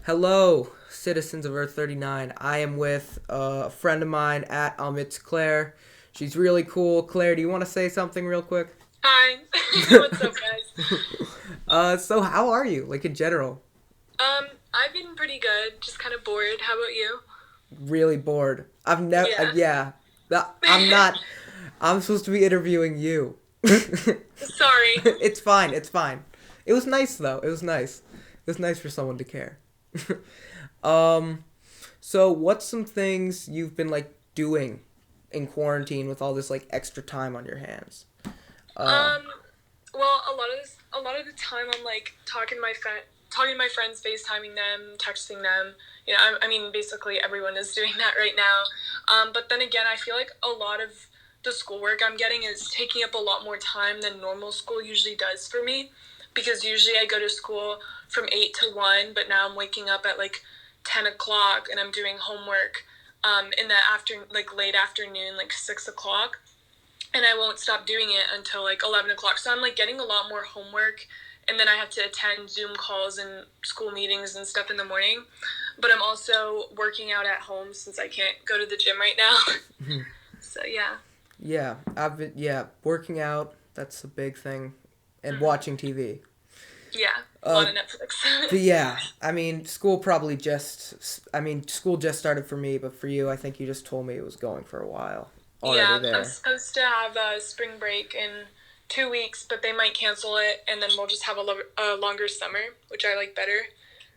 Hello, citizens of Earth 39. I am with a friend of mine at It's Claire. She's really cool. Claire, do you want to say something real quick? Hi. What's up, guys? So how are you, like in general? I've been pretty good. Just kind of bored. How about you? Really bored. I've never, Yeah. yeah. I'm not, I'm supposed to be interviewing you. Sorry. It's fine, it's fine. It was nice though, it was nice. It was nice for someone to care. Um, so what's some things you've been like doing in quarantine with all this like extra time on your hands? Uh, Um, well, a lot of the time, I'm like talking to my friends, FaceTiming them, texting them. I mean, basically everyone is doing that right now. But then again, I feel like a lot of the schoolwork I'm getting is taking up a lot more time than normal school usually does for me. Because usually I go to school from 8 to 1, but now I'm waking up at like 10 o'clock and I'm doing homework in the like late afternoon, like 6 o'clock, and I won't stop doing it until like 11 o'clock. So I'm like getting a lot more homework, and then I have to attend Zoom calls and school meetings and stuff in the morning. But I'm also working out at home since I can't go to the gym right now. So yeah. yeah, working out, that's a big thing, and watching TV. Yeah, a Uh, lot of Netflix. but yeah, I mean, school just started for me, but for you, I think you just told me it was going for a while already Yeah, I'm there. supposed to have a spring break in 2 weeks, but they might cancel it, and then we'll just have a longer summer, which I like better.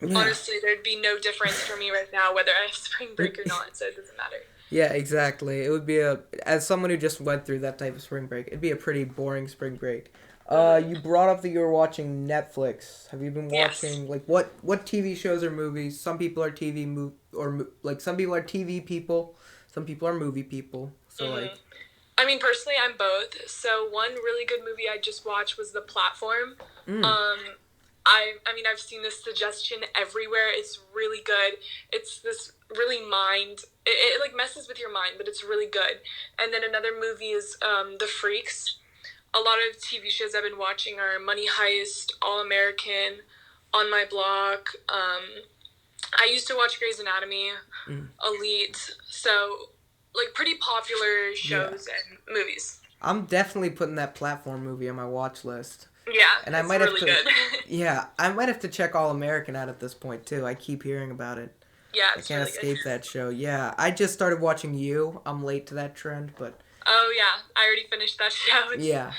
Yeah. Honestly, there'd be no difference for me right now whether I have spring break or not, so it doesn't matter. Yeah, exactly. It would be as someone who just went through that type of spring break, it'd be a pretty boring spring break. You Hmm. brought up that you were watching Netflix. Have you been Yes. watching like what TV shows or movies? Some people are like some people are TV people, some people are movie people. So Hmm. like, I mean, personally, I'm both. So one really good movie I just watched was The Platform. mm, Um, I mean, I've seen this suggestion everywhere. It's really good. It's this really it like messes with your mind, but it's really good. And then another movie is The Freaks. A lot of TV shows I've been watching are Money Heist, All American, On My Block. I used to watch Grey's Anatomy, mm, Elite. So, like, pretty popular yeah. shows and movies. I'm definitely putting that platform movie on my watch list. Yeah, And I it's might have really to, good. yeah, I might have to check All American out at this point too. I keep hearing about it. Yeah, I it's can't really good. escape that show. Yeah, I just started watching You. I'm late to that trend, but Oh yeah, I already finished that show. yeah,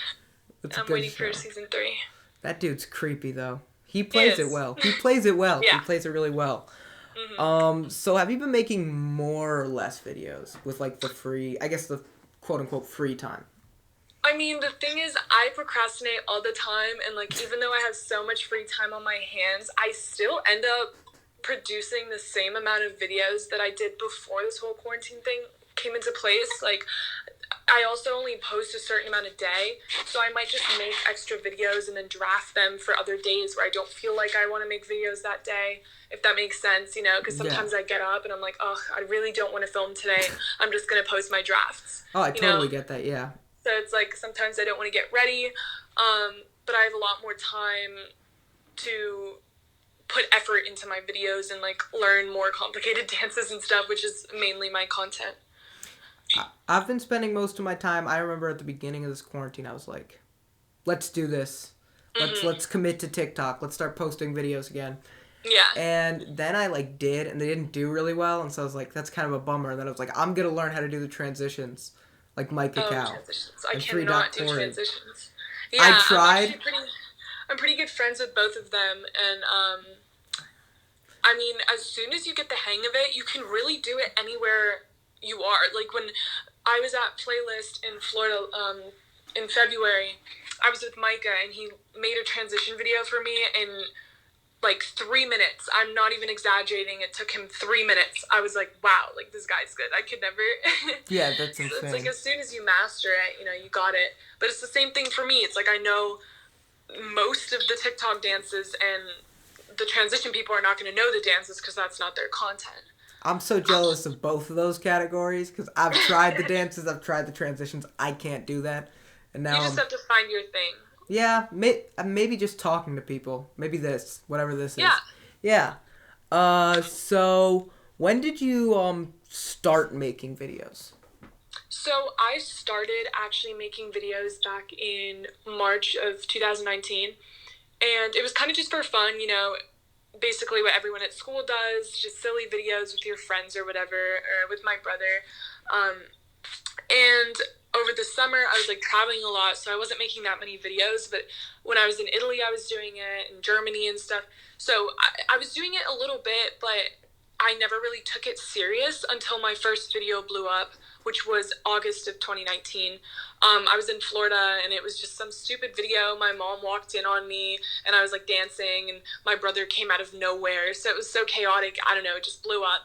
it's a I'm good waiting for show. season 3. That dude's creepy though. He He plays it is. well. He plays it well. He Yeah. plays it really well. Hmm. So have you been making more or less videos with like the free, I guess the quote unquote free time? I mean, the thing is, I procrastinate all the time, and like, even though I have so much free time on my hands, I still end up producing the same amount of videos that I did before this whole quarantine thing came into place. Like, I also only post a certain amount a day, so I might just make extra videos and then draft them for other days where I don't feel like I want to make videos that day, if that makes sense, because Yeah. sometimes I get up and I'm like, oh, I really don't want to film today. I'm just going to post my drafts, Oh, I you know? totally get that. Yeah. So it's like sometimes I don't want to get ready, but I have a lot more time to put effort into my videos and like learn more complicated dances and stuff, which is mainly my content. I've been spending most of my time. I remember at the beginning of this quarantine, I was like, "Let's do this. Let's Hmm. commit to TikTok. Let's start posting videos again." Yeah. And then I like did, and they didn't do really well, and so I was like, "That's kind of a bummer." And then I was like, "I'm gonna learn how to do the transitions, like Micah Oh, Cow transitions. I and Three Dot cannot do Corey." transitions. I Yeah, tried. I'm pretty good friends with both of them, and I mean, as soon as you get the hang of it, you can really do it anywhere you are. Like when I was at Playlist in Florida in February, I was with Micah, and he made a transition video for me in like 3 minutes. I'm not even exaggerating. It took him 3 minutes. I was like, wow, like this guy's good. I could never. Yeah, that's So it's like insane. as soon as you master it, you got it. But it's the same thing for me. It's like I know most of the TikTok dances, and the transition people are not going to know the dances because that's not their content. I'm so jealous of both of those categories because I've tried the dances, I've tried the transitions. I can't do that, and You now just I'm have to find your thing. yeah, maybe just talking to people. Maybe this, whatever this Yeah. is. Yeah. So when did you start making videos? So I started actually making videos back in March of 2019, and it was kind of just for fun, basically what everyone at school does, just silly videos with your friends or whatever, or with my brother. Um, and over the summer, I was like traveling a lot, so I wasn't making that many videos. But when I was in Italy, I was doing it, in Germany and stuff. So I was doing it a little bit, but I never really took it serious until my first video blew up, which was August of 2019. I was in Florida, and it was just some stupid video. My mom walked in on me, and I was like dancing, and my brother came out of nowhere. So it was so chaotic. I don't know, it just blew up.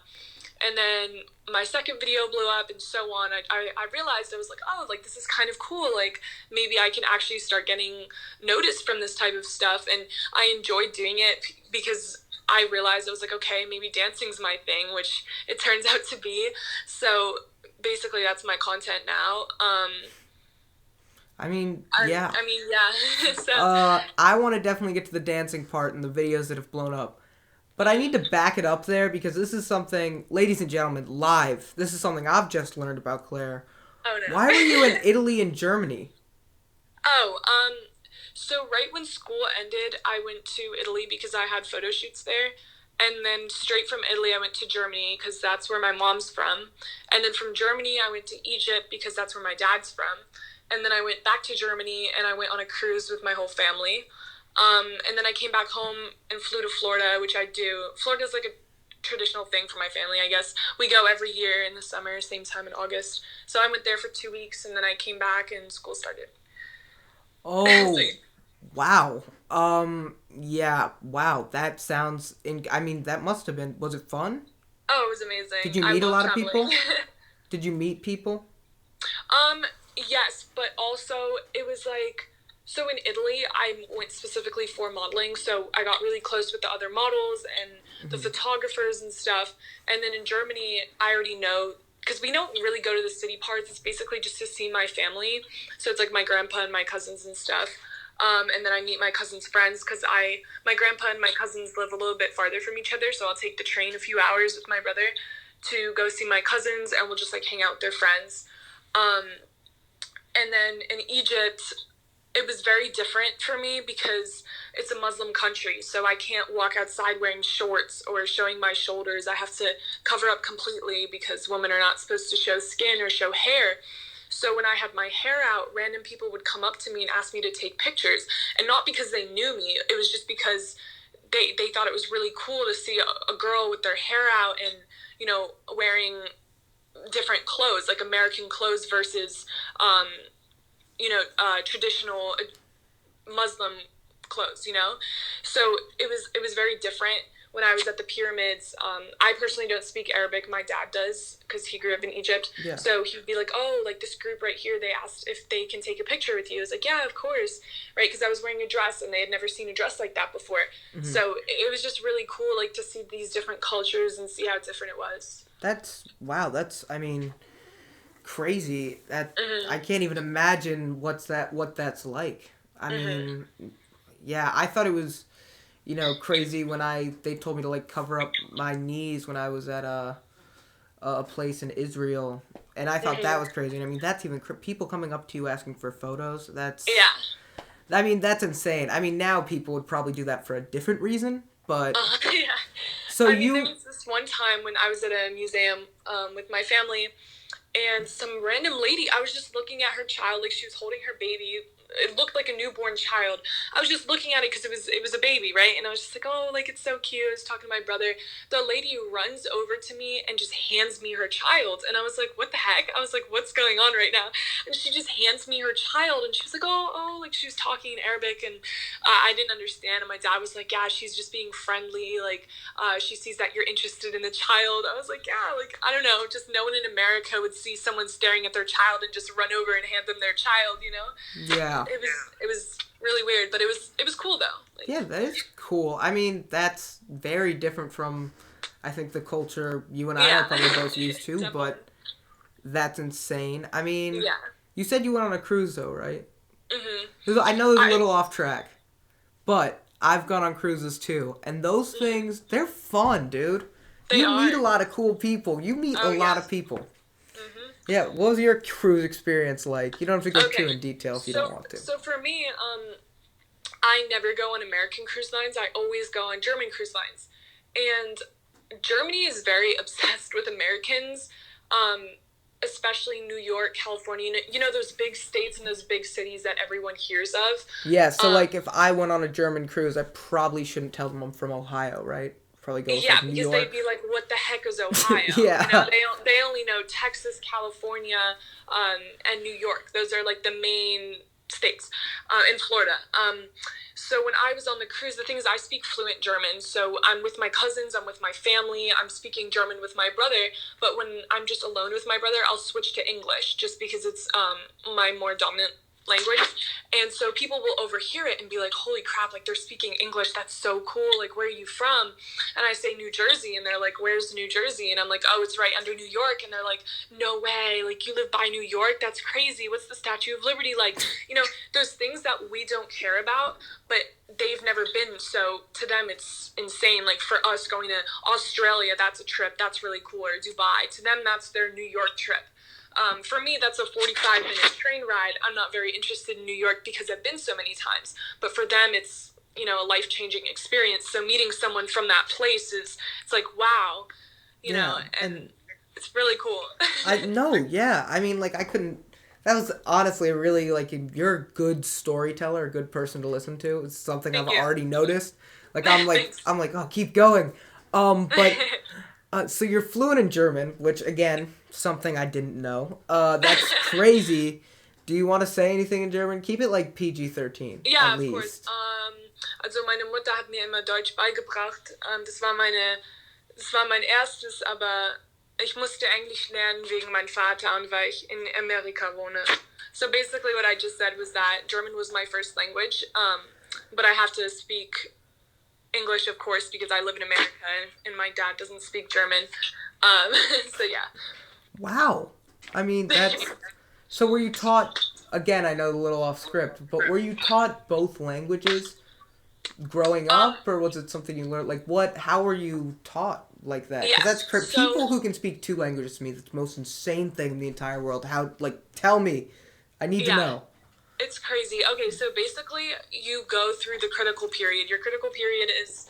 And then my second video blew up, and so on. I realized, I was like, oh, like this is kind of cool. Like maybe I can actually start getting noticed from this type of stuff. And I enjoyed doing it because I realized, I was like, okay, maybe dancing's my thing, which it turns out to be. So basically that's my content now. I mean, yeah. I mean, yeah. So I want to definitely get to the dancing part and the videos that have blown up. But I need to back it up there because this is something, ladies and gentlemen, live. This is something I've just learned about Claire. Oh no. Why were you in Italy and Germany? Oh, so right when school ended, I went to Italy because I had photo shoots there. And then straight from Italy, I went to Germany because that's where my mom's from. And then from Germany, I went to Egypt because that's where my dad's from. And then I went back to Germany and I went on a cruise with my whole family. And then I came back home and flew to Florida, which I do. Florida's like a traditional thing for my family, I guess. We go every year in the summer, same time in August. So I went there for 2 weeks and then I came back and school started. Oh, So, wow. Yeah, wow. That sounds, I mean, that must have been, was it fun? oh, it was amazing. Did you I meet a love lot of traveling. people? Did you meet people? Um, yes, but also it was like, so in Italy, I went specifically for modeling, so I got really close with the other models and the photographers and stuff. And then in Germany, I already know, because we don't really go to the city parts. It's basically just to see my family. So it's like my grandpa and my cousins and stuff. And then I meet my cousin's friends because my grandpa and my cousins live a little bit farther from each other. So I'll take the train a few hours with my brother to go see my cousins, and we'll just like hang out with their friends. Um, and then in Egypt, it was very different for me because it's a Muslim country. So I can't walk outside wearing shorts or showing my shoulders. I have to cover up completely because women are not supposed to show skin or show hair. So when I had my hair out, random people would come up to me and ask me to take pictures. And not because they knew me, it was just because they thought it was really cool to see a girl with their hair out and, wearing different clothes, like American clothes versus, traditional Muslim clothes. So it was very different. When I was at the pyramids, I personally don't speak Arabic. My dad does because he grew up in Egypt. Yeah. So he'd be like, oh, like this group right here, they asked if they can take a picture with you. I was like, yeah, of course. Right, because I was wearing a dress and they had never seen a dress like that before. Mm-hmm. So it was just really cool, like to see these different cultures and see how different it was. Wow, I mean, crazy. I can't even imagine what that's like. I mean, yeah, I thought it was, crazy when they told me to like cover up my knees when I was at a place in Israel, and I thought that was crazy. And I mean, that's even people coming up to you asking for photos. I mean, that's insane. I mean, now people would probably do that for a different reason, but yeah. So there was this one time when I was at a museum with my family, and some random lady, I was just looking at her child, like she was holding her baby. It looked like a newborn child. I was just looking at it because it was a baby, right? And I was just like, oh, like it's so cute. I was talking to my brother. The lady runs over to me and just hands me her child. And I was like, what the heck? I was like, what's going on right now? And she just hands me her child. And she was like, oh, like she was talking in Arabic. And I didn't understand. And my dad was like, yeah, she's just being friendly. Like she sees that you're interested in the child. I was like, yeah, like, I don't know. Just no one in America would see someone staring at their child and just run over and hand them their child. Yeah. It was really weird, but it was cool though. Like, yeah, that is cool. I mean, that's very different from, I think, the culture you and I are probably both used to, but that's insane. I mean, you said you went on a cruise though, right? Mm-hmm. I know it was a little off track, but I've gone on cruises too, and those things, they're fun, dude. They You are. meet a lot of cool people. You meet a lot of people. Mm-hmm. Yeah, what was your cruise experience like? You don't have to go Okay. too in detail if you don't want to. So for me, I never go on American cruise lines. I always go on German cruise lines. And Germany is very obsessed with Americans, especially New York, California. You know those big states and those big cities that everyone hears of? Yeah, so like if I went on a German cruise, I probably shouldn't tell them I'm from Ohio, right? Probably go with Yeah, like New because York. they'd be like, "What the heck is Ohio?" Yeah. You know, they only know Texas, California, and New York. Those are like the main states, in Florida. So when I was on the cruise, the thing is, I speak fluent German. So I'm with my cousins, I'm with my family, I'm speaking German with my brother. But when I'm just alone with my brother, I'll switch to English just because it's my more dominant language. And so people will overhear it and be like, "Holy crap, like they're speaking English, that's so cool, like where are you from?" And I say New Jersey, and they're like, "Where's New Jersey?" And I'm like, "Oh, it's right under New York." And they're like, "No way, like you live by New York? That's crazy. What's the Statue of Liberty like?" You know, there's things that we don't care about, but they've never been, so to them it's insane. Like for us going to Australia, that's a trip, that's really cool. Or Dubai, to them that's their New York trip. For me, that's a 45-minute train ride. I'm not very interested in New York because I've been so many times. But for them, it's, you know, a life-changing experience. So meeting someone from that place it's like, wow, you know, and it's really cool. I mean, like, I couldn't... That was honestly a really, like, you're a good storyteller, a good person to listen to. It's something I've already noticed. Like, I'm like, oh, keep going. But... so you're fluent in German, which again, something I didn't know. That's crazy. Do you want to say anything in German? Keep it like PG-13. Ja, at of course. Also meine Mutter hat mir immer Deutsch beigebracht. Das war mein erstes, aber ich musste Englisch lernen wegen meinem Vater und weil ich in Amerika wohne. So basically what I just said was that German was my first language, but I have to speak English, of course, because I live in America and my dad doesn't speak German. So yeah. Wow. I mean, that's... So were you taught... Again, I know a little off script, but were you taught both languages growing up, or was it something you learned? Like, what... How were you taught like that? Because that's... People who can speak two languages to me, that's the most insane thing in the entire world. How... Like, tell me. I need to know. It's crazy. Okay, so basically you go through the critical period. Your critical period is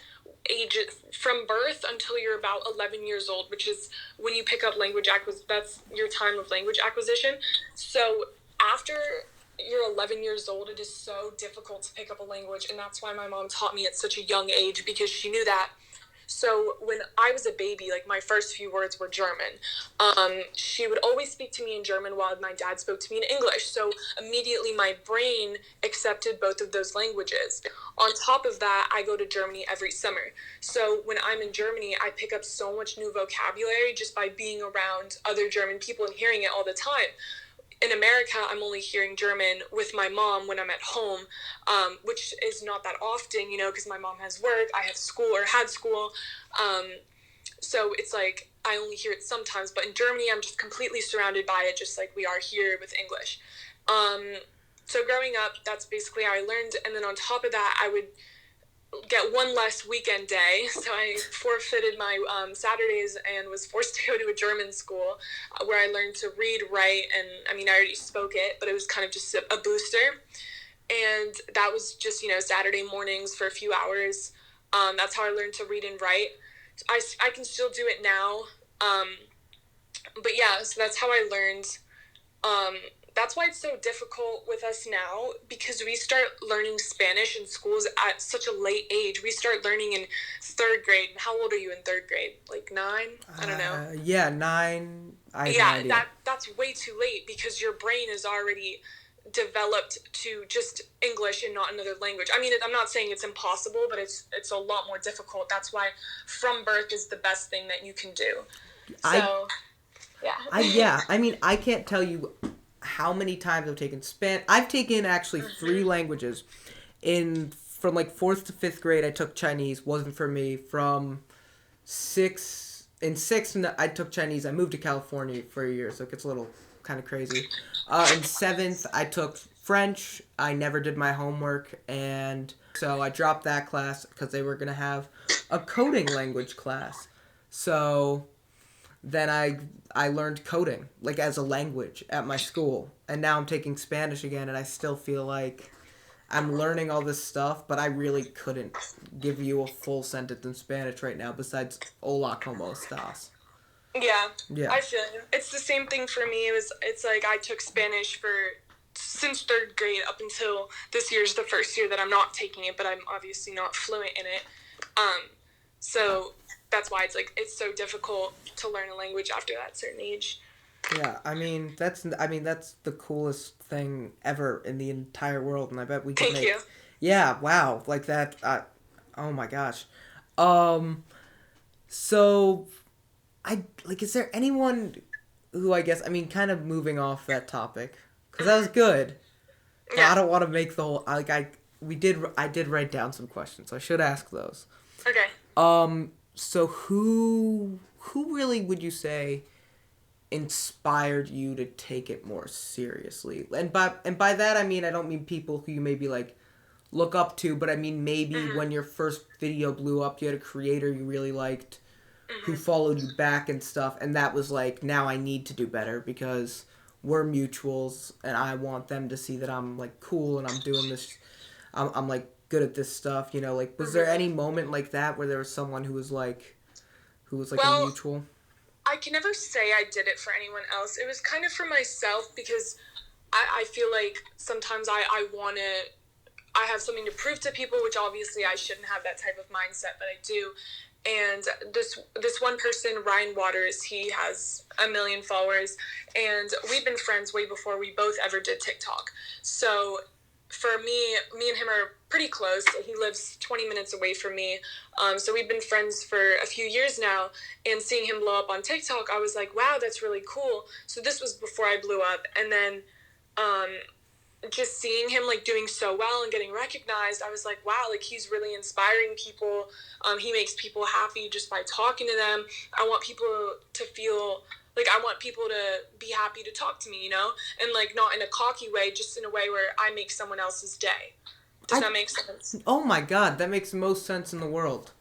ages from birth until you're about 11 years old, which is when you pick up language that's your time of language acquisition. So after you're 11 years old, it is so difficult to pick up a language, and that's why my mom taught me at such a young age, because she knew that. So when I was a baby, like my first few words were German. She would always speak to me in German while my dad spoke to me in English. So immediately my brain accepted both of those languages. On top of that, I go to Germany every summer. So when I'm in Germany, I pick up so much new vocabulary just by being around other German people and hearing it all the time. In America, I'm only hearing German with my mom when I'm at home, which is not that often, you know, because my mom has work, I have school or had school. So it's like I only hear it sometimes. But in Germany, I'm just completely surrounded by it, just like we are here with English. So growing up, that's basically how I learned. And then on top of that, I would get one less weekend day, so I forfeited my Saturdays and was forced to go to a German school where I learned to read, write, and I mean I already spoke it, but it was kind of just a booster. And that was just, you know, Saturday mornings for a few hours. That's how I learned to read and write. I can still do it now, but yeah, so that's how I learned. That's why it's so difficult with us now, because we start learning Spanish in schools at such a late age. We start learning in 3rd grade. How old are you in 3rd grade? Like 9? I don't know. Yeah, 9. I have no idea. That's way too late, because your brain is already developed to just English and not another language. I mean, I'm not saying it's impossible, but it's a lot more difficult. That's why from birth is the best thing that you can do. So, yeah. I mean, I can't tell you how many times I've taken Spanish. I've taken actually 3 languages. From like 4th to 5th grade, I took Chinese. Wasn't for me. From 6th, I took Chinese. I moved to California for a year, so it gets a little kind of crazy. In 7th, I took French. I never did my homework, and So I dropped that class because they were gonna have a coding language class. So then I learned coding like as a language at my school, and now I'm taking Spanish again, and I still feel like I'm learning all this stuff, but I really couldn't give you a full sentence in Spanish right now. Besides "Hola, cómo estás?" Yeah, Yeah. I feel you. It's the same thing for me. It's like I took Spanish for since third grade up until this year's the first year that I'm not taking it, but I'm obviously not fluent in it. So that's why it's so difficult to learn a language after that certain age. Yeah, that's the coolest thing ever in the entire world, and I bet we could Thank make. you. Yeah, wow, like that. Oh my gosh. Um. So, is there anyone who kind of moving off that topic because that was good. But I Yeah. don't want to make the whole I did write down some questions, so I should ask those. Okay. So who really would you say inspired you to take it more seriously? And by that I mean I don't mean people who you maybe like look up to, but I mean maybe Mhm. when your first video blew up, you had a creator you really liked who Mhm. followed you back and stuff, and that was like, now I need to do better because we're mutuals and I want them to see that I'm like cool and I'm doing this. I'm like good at this stuff, like was there Mhm. any moment like that where there was someone who was like a Well, mutual? I can never say I did it for anyone else. It was kind of for myself because I feel like sometimes I want to. I have something to prove to people, which obviously I shouldn't have that type of mindset, but I do. And this one person, Ryan Waters, he has 1 million followers, and we've been friends way before we both ever did TikTok. So for me and him are pretty close. He lives 20 minutes away from me. So we've been friends for a few years now, and seeing him blow up on TikTok, I was like, wow, that's really cool. So this was before I blew up, and then um, just seeing him like doing so well and getting recognized, I was like, wow, like he's really inspiring people. He makes people happy just by talking to them. I want people to feel like I want people to be happy to talk to me, and like not in a cocky way, just in a way where I make someone else's day. Does I that make sense? Oh my god, that makes the most sense in the world.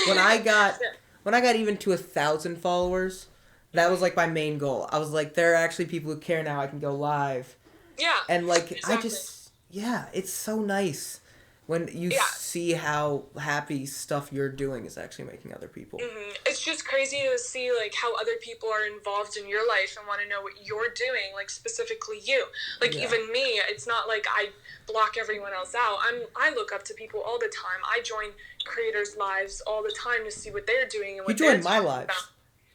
When I got Yeah. when I got even to 1,000 followers, that was like my main goal. I was like, there are actually people who care now. I can go live. Yeah, And like exactly. yeah, it's so nice when you Yeah. see how happy stuff you're doing is actually making other people. It's just crazy to see like how other people are involved in your life and want to know what you're doing, like specifically you. Like Yeah. even me, it's not like I block everyone else out. I look up to people all the time. I join creators' lives all the time to see what they're doing and You what they're joined my talking about. lives.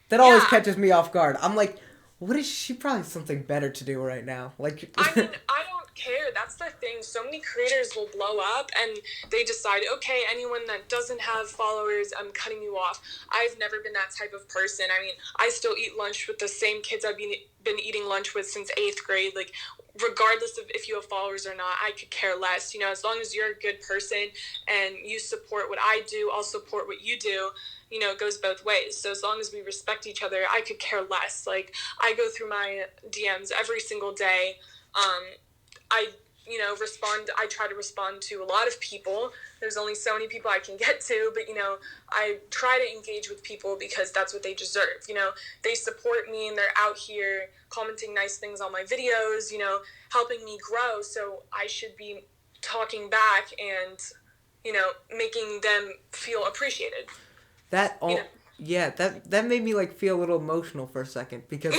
That always Yeah, catches me off guard. I'm like, what is she probably has something better to do right now? Like I mean, I don't care. That's the thing. So many creators will blow up and they decide, okay, anyone that doesn't have followers, I'm cutting you off. I've never been that type of person. I mean, I still eat lunch with the same kids I've been eating lunch with since 8th grade. Like, regardless of if you have followers or not, I could care less. As long as you're a good person and you support what I do, I'll support what you do. It goes both ways. So as long as we respect each other, I could care less. Like, I go through my DMs every single day. I respond. I try to respond to a lot of people. There's only so many people I can get to, but I try to engage with people because that's what they deserve. They support me and they're out here commenting nice things on my videos, helping me grow. So I should be talking back and making them feel appreciated. that You know? all yeah, that made me like feel a little emotional for a second because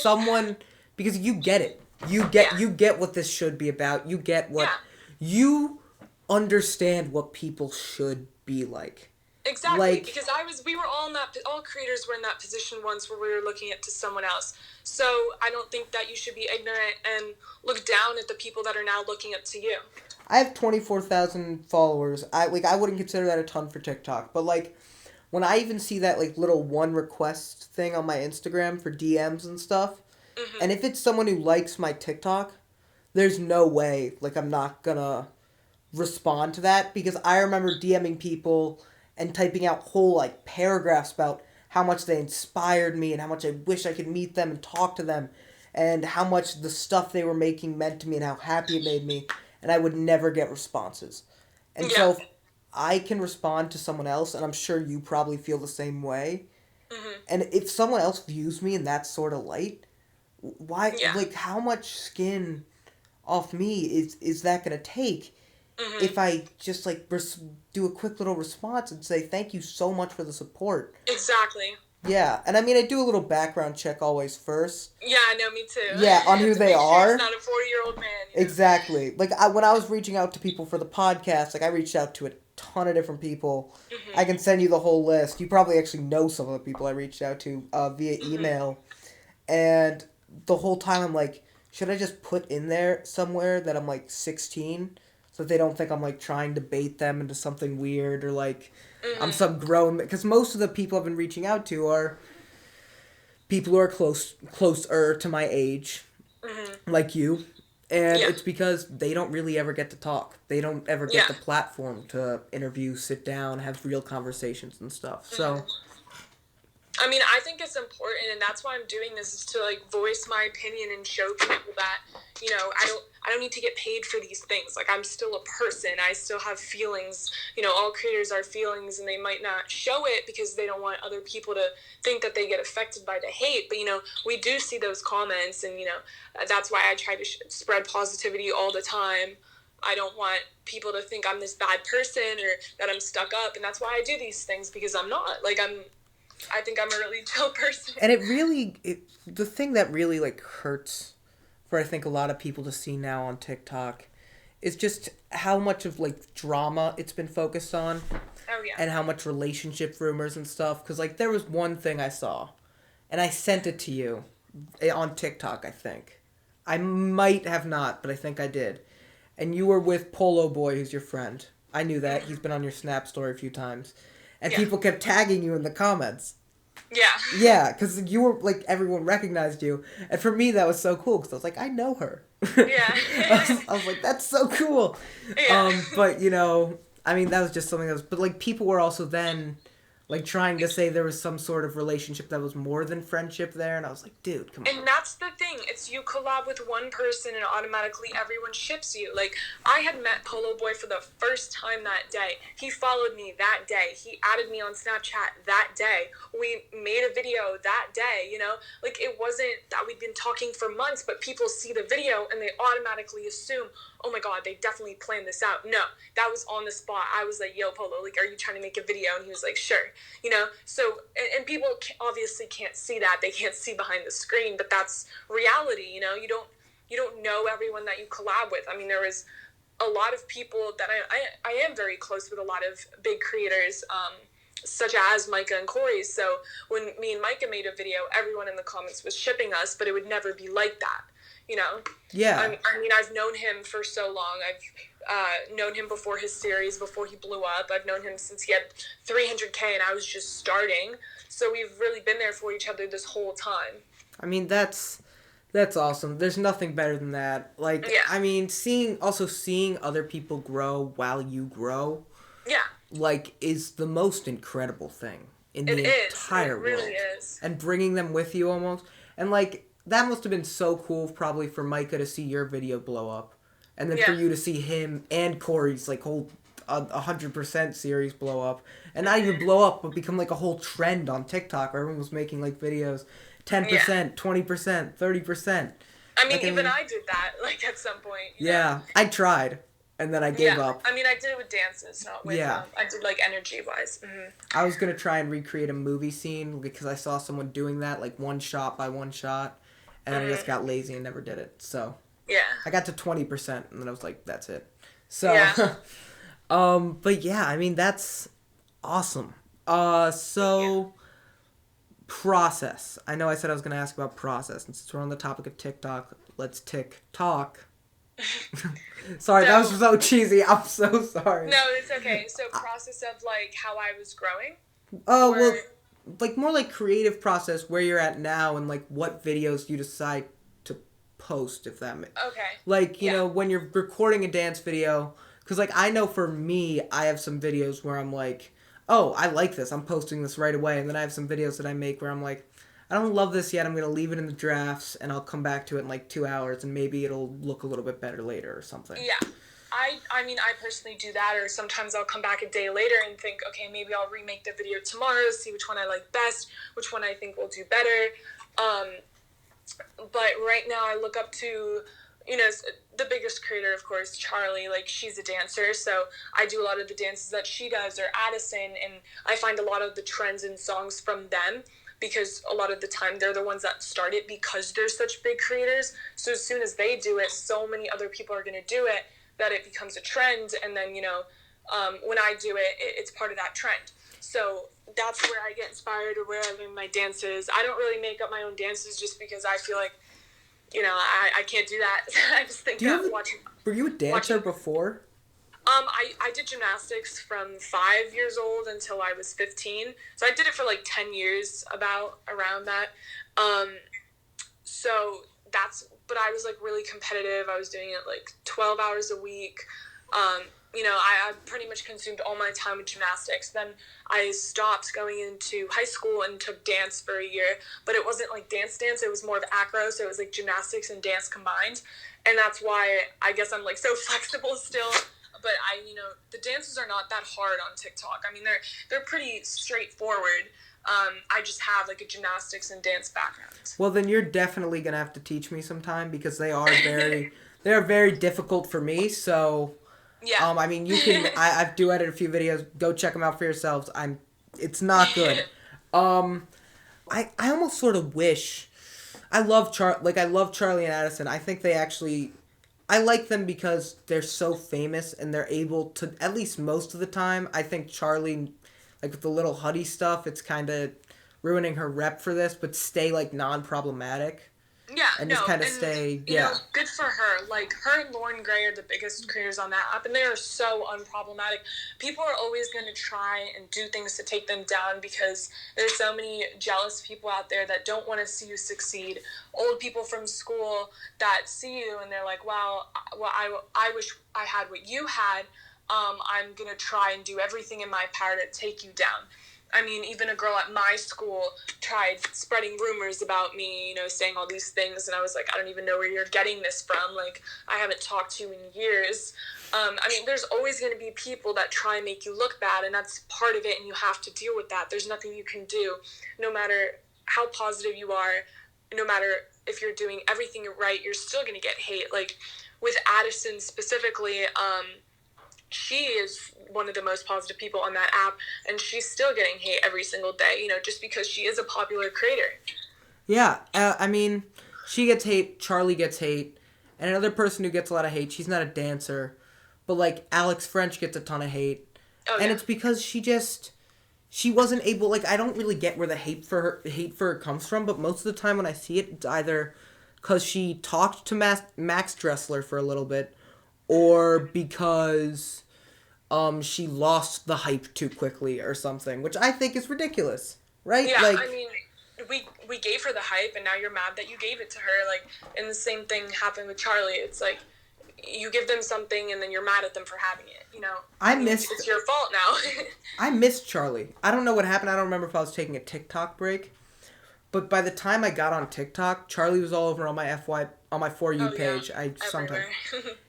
someone because you get it. Yeah. You get what this should be about. You get what Yeah. you understand what people should be like. Exactly, Like because we were all creators were in that position once where we were looking up to someone else. So I don't think that you should be ignorant and look down at the people that are now looking up to you. I have 24,000 followers. I wouldn't consider that a ton for TikTok, but like when I even see that like little one request thing on my Instagram for DMs and stuff, and if it's someone who likes my TikTok, there's no way like I'm not gonna respond to that because I remember DMing people and typing out whole like paragraphs about how much they inspired me and how much I wish I could meet them and talk to them and how much the stuff they were making meant to me and how happy it made me, and I would never get responses. And Yeah. so if I can respond to someone else, and I'm sure you probably feel the same way, Mhm. and if someone else views me in that sort of light, why, Yeah. like, how much skin off me is that gonna take Mhm. if I just, like, do a quick little response and say, thank you so much for the support? Exactly. Yeah, and I mean, I do a little background check always first. Yeah, I know, me too. Yeah, on who To they make sure it's are. not a 40-year-old man, Exactly. Like, when I was reaching out to people for the podcast, like, I reached out to a ton of different people. I Mhm. can send you the whole list. You probably actually know some of the people I reached out to via Mhm. email. And the whole time I'm like, should I just put in there somewhere that I'm, like, 16? So that they don't think I'm, like, trying to bait them into something weird or, like, I'm Mhm. some grown... Because most of the people I've been reaching out to are people who are closer to my age, Mhm. like you, and Yeah. it's because they don't really ever get to talk. They don't ever get Yeah. the platform to interview, sit down, have real conversations and stuff. So, Mhm. I mean, I think it's important, and that's why I'm doing this, is to like voice my opinion and show people that, I don't need to get paid for these things. Like, I'm still a person. I still have feelings. All creators are feelings, and they might not show it because they don't want other people to think that they get affected by the hate. But we do see those comments, and that's why I try to spread positivity all the time. I don't want people to think I'm this bad person or that I'm stuck up, and that's why I do these things, because I'm not. Like, I think I'm a really chill person. and the thing that really, like, hurts for, I think, a lot of people to see now on TikTok is just how much of, like, drama it's been focused on. Oh, yeah. And how much relationship rumors and stuff. Because, like, there was one thing I saw, and I sent it to you on TikTok, I think. I might have not, but I think I did. And you were with Polo Boy, who's your friend. I knew that. He's been on your Snap story a few times. And Yeah. people kept tagging you in the comments. Yeah. Yeah, because you were, like, everyone recognized you. And for me, that was so cool, because I was like, I know her. Yeah. I was like, that's so cool. Yeah. But, I mean, that was just something else. But, like, people were also then, like, trying to say there was some sort of relationship that was more than friendship there. And I was like, dude, come on. And that's the thing. It's you collab with one person and automatically everyone ships you. Like, I had met Polo Boy for the first time that day. He followed me that day. He added me on Snapchat that day. We made a video that day, Like, it wasn't that we'd been talking for months, but people see the video and they automatically assume, oh my god, they definitely planned this out. No, that was on the spot. I was like, yo, Polo, like, are you trying to make a video? And he was like, sure. So, and people obviously can't see that. They can't see behind the screen, but that's reality. You don't know everyone that you collab with. I mean, there was a lot of people that I am very close with, a lot of big creators, such as Micah and Corey. So when me and Micah made a video, everyone in the comments was shipping us, but it would never be like that. Yeah. I mean, I've known him for so long. I've known him before his series, before he blew up. I've known him since he had 300K and I was just starting. So we've really been there for each other this whole time. I mean, that's awesome. There's nothing better than that. Like, Yeah. I mean, seeing other people grow while you grow, Yeah. like, is the most incredible thing in the entire world. It really is. And bringing them with you almost. And, like, that must have been so cool probably for Micah to see your video blow up. And then for you to see him and Corey's, like, whole 100% series blow up. And not even blow up, but become, like, a whole trend on TikTok where everyone was making, like, videos 10%, 20%, 30%. I mean, Like, even I did that, like, at some point. Yeah, I tried. And then I gave up. I mean, I did it with dances, not with, I did, like, energy-wise. Mm-hmm. I was going to try and recreate a movie scene because I saw someone doing that, like, one shot by one shot. And then I just got lazy and never did it. So, yeah. I got to 20% and then I was like, that's it. So, but yeah, I mean, that's awesome. Process. I know I said I was going to ask about process. And since we're on the topic of TikTok, let's Tik Talk. Sorry, that was so cheesy. I'm so sorry. No, it's okay. So process of, like, how I was growing? Well, like, more like creative process, where you're at now and, like, what videos you decide to post, if that makes... Okay. Like, you know, when you're recording a dance video, because, like, I know for me, I have some videos where I'm like, oh, I like this, I'm posting this right away, and then I have some videos that I make where I'm like, I don't love this yet, I'm going to leave it in the drafts, and I'll come back to it in, like, 2 hours, and maybe it'll look a little bit better later or something. Yeah. I mean, I personally do that, or sometimes I'll come back a day later and think, okay, maybe I'll remake the video tomorrow, see which one I like best, which one I think will do better. But right now I look up to, you know, the biggest creator, of course, Charlie. Like, she's a dancer, so I do a lot of the dances that she does, or Addison, and I find a lot of the trends and songs from them, because a lot of the time they're the ones that start it because they're such big creators. So as soon as they do it, so many other people are going to do it that it becomes a trend, and then, you know, when I do it, it's part of that trend. So that's where I get inspired, or where I learn my dances. I don't really make up my own dances just because I feel like, you know, I can't do that. I just think that were you a dancer before? I did gymnastics from 5 years old until I was 15. So I did it for like 10 years, around that. So but I was like really competitive. I was doing it like 12 hours a week. You know, I pretty much consumed all my time with gymnastics. Then I stopped going into high school and took dance for a year, but it wasn't like dance, it was more of acro, so it was like gymnastics and dance combined. And that's why I guess I'm like so flexible still. But you know, the dances are not that hard on TikTok. I mean, they're pretty straightforward. I just have like a gymnastics and dance background. Well, then you're definitely gonna have to teach me sometime, because they are very difficult for me. So, yeah. I mean, you can. I do edit a few videos. Go check them out for yourselves. It's not good. I almost sort of wish. I love Charlie and Addison. I think they actually. I like them because they're so famous and they're able to, at least most of the time. I think Charlie, like with the little Huddy stuff, it's kind of ruining her rep for this, but stay like non-problematic. Yeah, and just kind of stay. You know, good for her. Like, her and Lauren Gray are the biggest creators on that app, and they are so unproblematic. People are always going to try and do things to take them down because there's so many jealous people out there that don't want to see you succeed. Old people from school that see you and they're like, wow, well, I wish I had what you had. I'm going to try and do everything in my power to take you down. I mean, even a girl at my school tried spreading rumors about me, you know, saying all these things, and I was like, I don't even know where you're getting this from. Like, I haven't talked to you in years. I mean, there's always going to be people that try and make you look bad, and that's part of it, and you have to deal with that. There's nothing you can do. No matter how positive you are, no matter if you're doing everything right, you're still going to get hate. Like, with Addison specifically, she is one of the most positive people on that app, and she's still getting hate every single day, you know, just because she is a popular creator. Yeah, I mean, she gets hate, Charlie gets hate, and another person who gets a lot of hate, she's not a dancer, but like Alex French gets a ton of hate. Oh, and yeah. It's because she wasn't able, like, I don't really get where the hate for her comes from, but most of the time when I see it, it's either because she talked to Max Dressler for a little bit, or because she lost the hype too quickly or something, which I think is ridiculous, right? Yeah, like, I mean, we gave her the hype, and now you're mad that you gave it to her. Like, and the same thing happened with Charlie. It's like, you give them something, and then you're mad at them for having it, you know? It's your fault now. I missed Charlie. I don't know what happened. I don't remember if I was taking a TikTok break. But by the time I got on TikTok, Charlie was all over on my For You page. Yeah. Sometimes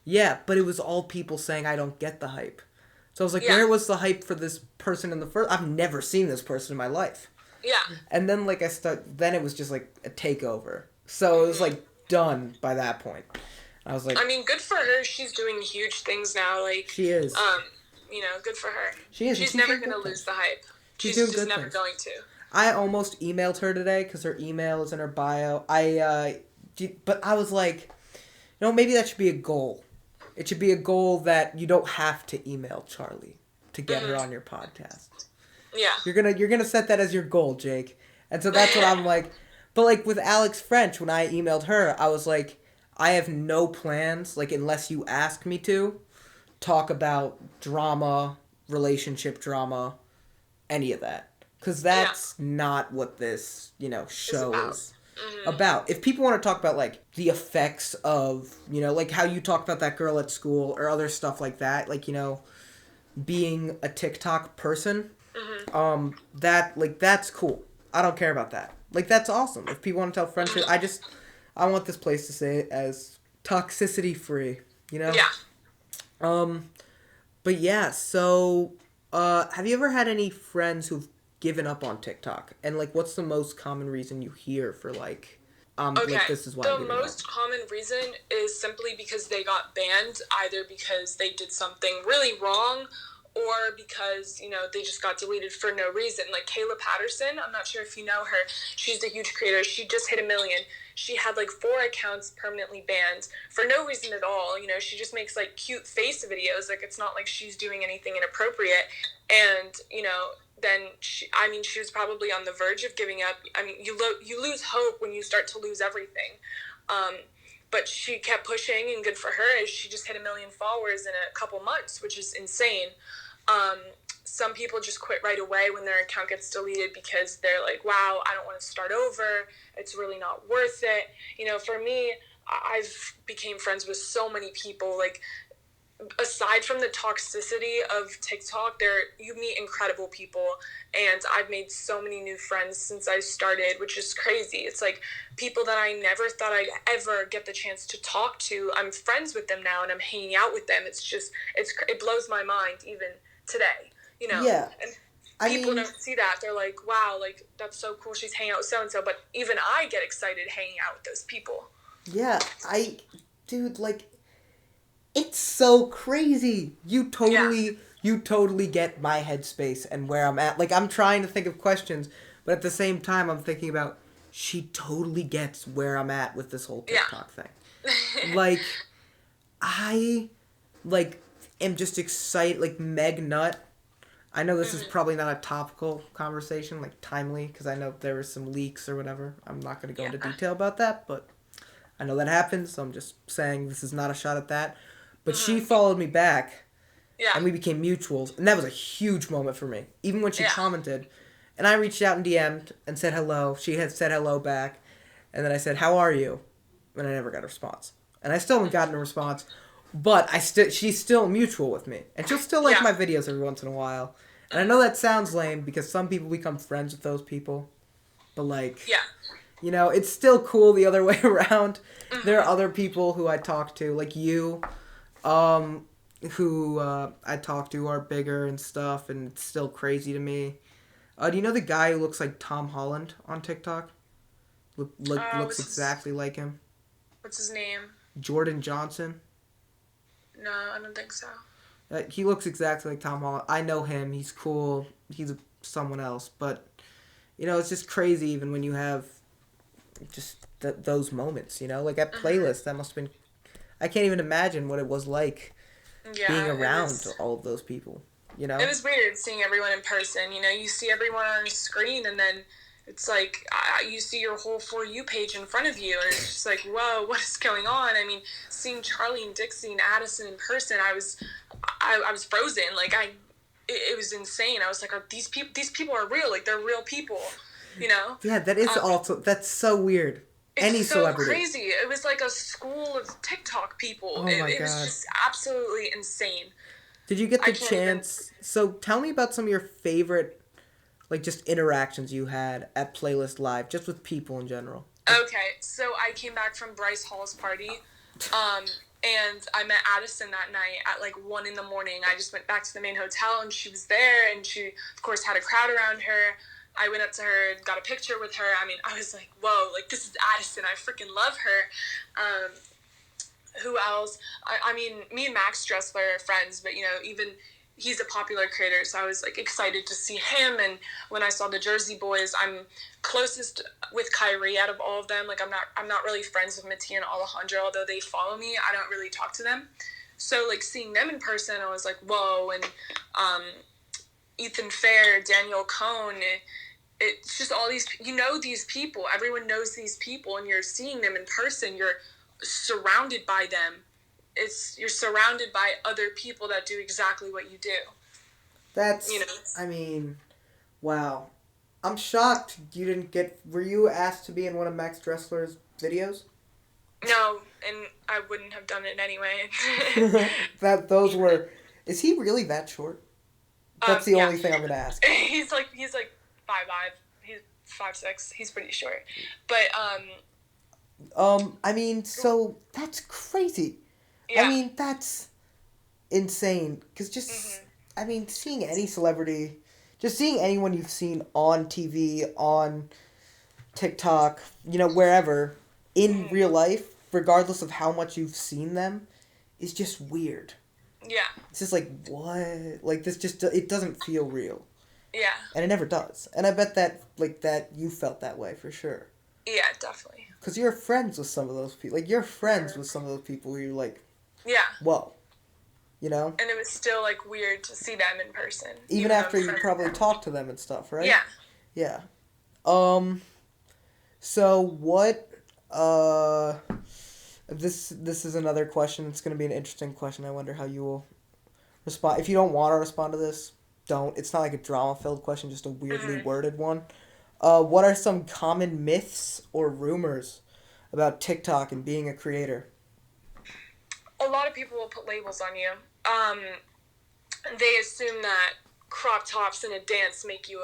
yeah, but it was all people saying I don't get the hype. So I was like, where was the hype for this person in the first? I've never seen this person in my life. Yeah. And then then it was just like a takeover. So it was like done by that point. I was like, I mean, good for her. She's doing huge things now. Like, she is. You know, good for her. She is. She's never gonna lose the hype. She's just never going to. I almost emailed her today because her email is in her bio. But I was like, you know, maybe that should be a goal. It should be a goal that you don't have to email Charlie to get her on your podcast. Yeah. You're gonna set that as your goal, Jake. And so that's what I'm like. But like with Alex French, when I emailed her, I was like, I have no plans, like unless you ask me to, talk about drama, relationship drama, any of that. Because that's not what this, you know, show is about. If people want to talk about, like, the effects of, you know, like how you talked about that girl at school or other stuff like that, like, you know, being a TikTok person, that's cool. I don't care about that. Like, that's awesome. If people want to tell friendship, I want this place to say it as toxicity free, you know? Yeah. Um, but yeah, so have you ever had any friends who've given up on TikTok? And like, what's the most common reason you hear for like Okay, this is why I'm the giving up? most common reason is simply because they got banned, either because they did something really wrong or because, they just got deleted for no reason. Like Kayla Patterson, I'm not sure if you know her. She's a huge creator. She just hit 1 million. She had like 4 accounts permanently banned for no reason at all. She just makes like cute face videos. Like it's not like she's doing anything inappropriate. And, then she was probably on the verge of giving up. I mean, you lose hope when you start to lose everything. Um, but she kept pushing, and good for her, as she just hit 1 million followers in a couple months, which is insane. Um, some people just quit right away when their account gets deleted because they're like, wow, I don't want to start over. It's really not worth it. For me, I've became friends with so many people. Like, aside from the toxicity of TikTok, you meet incredible people, and I've made so many new friends since I started, which is crazy. It's like people that I never thought I'd ever get the chance to talk to. I'm friends with them now, and I'm hanging out with them. It blows my mind even today. Yeah, And I people mean, don't see that. They're like, wow, like that's so cool. She's hanging out with so and so. But even I get excited hanging out with those people. yeah, dude, like, it's so crazy. Yeah, You totally get my headspace and where I'm at. Like, I'm trying to think of questions, but at the same time, I'm thinking about she totally gets where I'm at with this whole yeah. TikTok thing. Like, I like am just excited. Like Meg Nut. I know this is Mm-hmm. probably not a topical conversation, like timely, because I know there were some leaks or whatever. I'm not going to go Yeah, into detail about that, but I know that happens, so I'm just saying this is not a shot at that. But she mm-hmm. followed me back, Yeah, and we became mutuals, and that was a huge moment for me. Even when she yeah. commented, and I reached out and DM'd and said hello. She had said hello back, and then I said, "How are you?" And I never got a response, and I still haven't gotten a response. But she's still mutual with me, and she'll still like Yeah. my videos every once in a while. And I know that sounds lame because some people become friends with those people, but like, Yeah. it's still cool the other way around. There are Mm-hmm. other people who I talk to, like you, um, who I talk to are bigger and stuff, and it's still crazy to me. Do you know the guy who looks like Tom Holland on TikTok? Looks exactly like him. What's his name? Jordan Johnson. No, I don't think so. He looks exactly like Tom Holland. I know him. He's cool. Someone else, but it's just crazy even when you have just those moments. Like at Mm-hmm. playlist, that must have been. I can't even imagine what it was like being Yeah, it around was. all of those people. It was weird seeing everyone in person. You see everyone on a screen, and then it's like you see your whole For You page in front of you, and it's just like, whoa, what is going on? I mean, seeing Charlie and Dixie and Addison in person, I was frozen. Like it was insane. I was like, are these people? These people are real. Like they're real people. You know. Yeah, that is Um, also that's so weird. it's Any so celebrity. crazy. It was like a school of TikTok people. Oh my It was god. just absolutely insane. Did you get I the can't even. chance? So tell me about some of your favorite, like, just interactions you had at Playlist Live, just with people in general. Like, Okay, so I came back from Bryce Hall's party, um, and I met Addison that night at like 1 in the morning. I just went back to the main hotel, and she was there, and she, of course, had a crowd around her. I went up to her, got a picture with her. I mean, I was like, whoa, like this is Addison. I freaking love her. Who else? I mean, me and Max Dressler are friends, but even he's a popular creator, so I was like excited to see him. And when I saw the Jersey Boys, I'm closest with Kyrie out of all of them. Like I'm not really friends with Mattia and Alejandro, although they follow me. I don't really talk to them. So like seeing them in person, I was like, whoa. And um, Ethan Fair, Daniel Cohn. It's just all these, these people. Everyone knows these people, and you're seeing them in person. You're surrounded by them. You're surrounded by other people that do exactly what you do. You that's, know. I mean, wow. I'm shocked you didn't get. Were you asked to be in one of Max Dressler's videos? No, and I wouldn't have done it anyway. Those were. Is he really that short? That's the Yeah, only thing I'm gonna ask. he's like 5'5". He's 5'6". He's pretty short, but I mean, so that's crazy. I yeah, mean, that's insane. Because just, I mean, seeing any celebrity, just seeing anyone you've seen on TV, on TikTok, wherever, in real life, regardless of how much you've seen them, is just weird. Yeah. It's just like, what? Like, this just, it doesn't feel real. Yeah. And it never does. And I bet that, that you felt that way for sure. Yeah, definitely. Because you're friends with some of those people. Like, you're friends with some of those people where you're like, yeah. Whoa. And it was still, like, weird to see them in person. Even after you probably talked to them and stuff, right? Yeah. Yeah. So what, this is another question. It's going to be an interesting question. I wonder how you will respond. If you don't want to respond to this, don't. It's not like a drama-filled question, just a weirdly worded one. What are some common myths or rumors about TikTok and being a creator? A lot of people will put labels on you. They assume that crop tops and a dance make you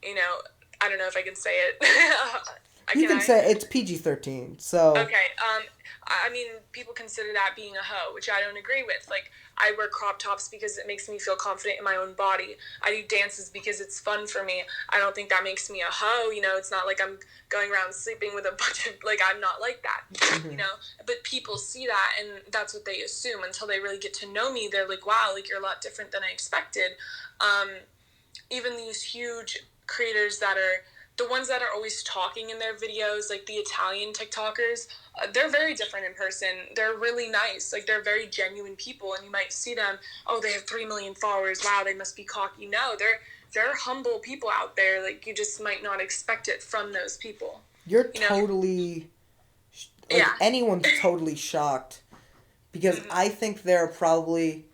I don't know if I can say it. You can say it's PG-13, so... Okay, I mean, people consider that being a hoe, which I don't agree with. Like, I wear crop tops because it makes me feel confident in my own body. I do dances because it's fun for me. I don't think that makes me a hoe, It's not like I'm going around sleeping with a bunch of... Like, I'm not like that, But people see that, and that's what they assume. Until they really get to know me, they're like, wow, like, you're a lot different than I expected. Even these huge creators that are... The ones that are always talking in their videos, like the Italian TikTokers, they're very different in person. They're really nice. Like, they're very genuine people, and you might see them, oh, they have 3 million followers. Wow, they must be cocky. No, they're humble people out there. Like, you just might not expect it from those people. You're totally... anyone's totally shocked. Because I think there are probably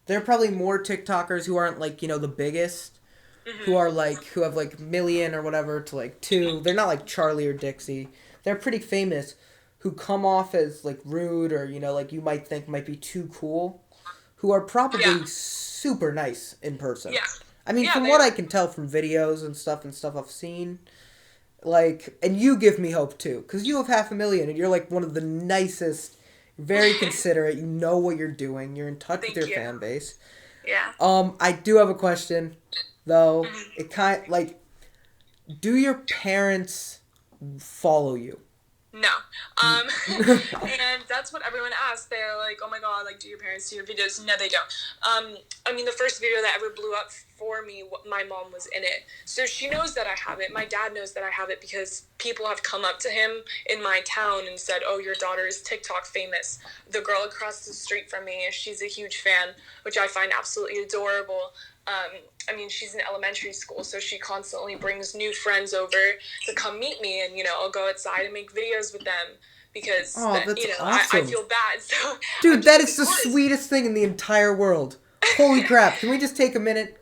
more TikTokers who aren't, like, the biggest... who have like million or whatever to like 2. They're not like Charlie or Dixie. They're pretty famous, who come off as like rude or like you might think might be too cool, who are probably super nice in person. Yeah. I mean, from what I can tell from videos and stuff I've seen, like, and you give me hope too, because you have 500,000 and you're like one of the nicest, very considerate. You know what you're doing. You're in touch with your fan base. Yeah. I do have a question. Though, it do your parents follow you? No. And that's what everyone asks. They're like, oh my god, like, do your parents see your videos? No, they don't. I mean, the first video that ever blew up for me, my mom was in it. So she knows that I have it. My dad knows that I have it because people have come up to him in my town and said, oh, your daughter is TikTok famous. The girl across the street from me, she's a huge fan, which I find absolutely adorable. I mean, she's in elementary school, so she constantly brings new friends over to come meet me, and, I'll go outside and make videos with them because, awesome. I feel bad. So, dude, that is the sweetest thing in the entire world. Holy crap. Can we just take a minute?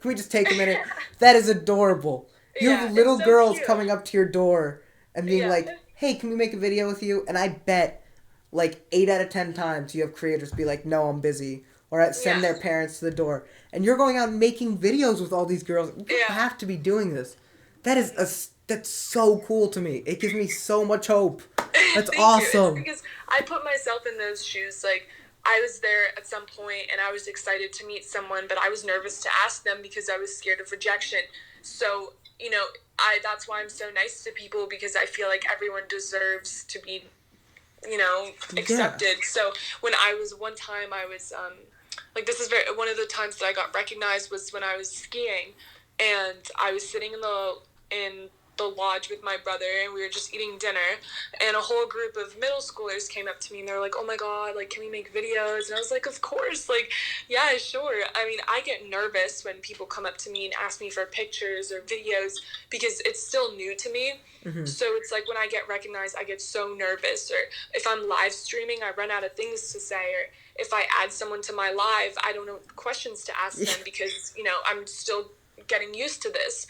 That is adorable. You have little girls coming up to your door and being like, hey, can we make a video with you? And I bet, like, 8 out of 10 times you have creators be like, no, I'm busy. Or send their parents to the door. And you're going out and making videos with all these girls. You have to be doing this. That's so cool to me. It gives me so much hope. That's awesome. Because I put myself in those shoes. Like, I was there at some point and I was excited to meet someone, but I was nervous to ask them because I was scared of rejection. So, that's why I'm so nice to people, because I feel like everyone deserves to be, accepted. Yeah. So when one time I was, this is one of the times that I got recognized was when I was skiing, and I was sitting in the lodge with my brother, and we were just eating dinner, and a whole group of middle schoolers came up to me, and they were like, oh my god, like, can we make videos? And I was like, of course, like, yeah, sure. I mean, I get nervous when people come up to me and ask me for pictures or videos, because it's still new to me. Mm-hmm. So it's like when I get recognized, I get so nervous. Or if I'm live streaming, I run out of things to say. Or if I add someone to my live, I don't know questions to ask them because, I'm still getting used to this.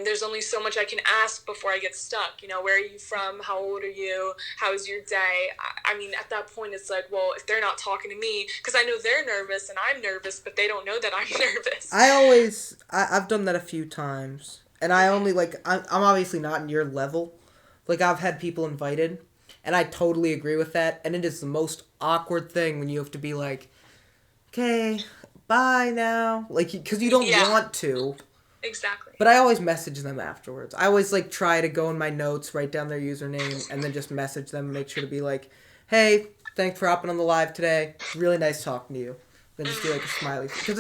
There's only so much I can ask before I get stuck. Where are you from? How old are you? How was your day? I mean, at that point, it's like, well, if they're not talking to me, because I know they're nervous and I'm nervous, but they don't know that I'm nervous. I've done that a few times. And I only, I'm obviously not in your level. Like, I've had people invited, and I totally agree with that. And it is the most awkward thing when you have to be like, okay, bye now. Like, because you don't want to. Exactly. But I always message them afterwards. I always, like, try to go in my notes, write down their username, and then just message them and make sure to be like, hey, thanks for hopping on the live today. It's really nice talking to you. Then just do, like, a smiley. Because,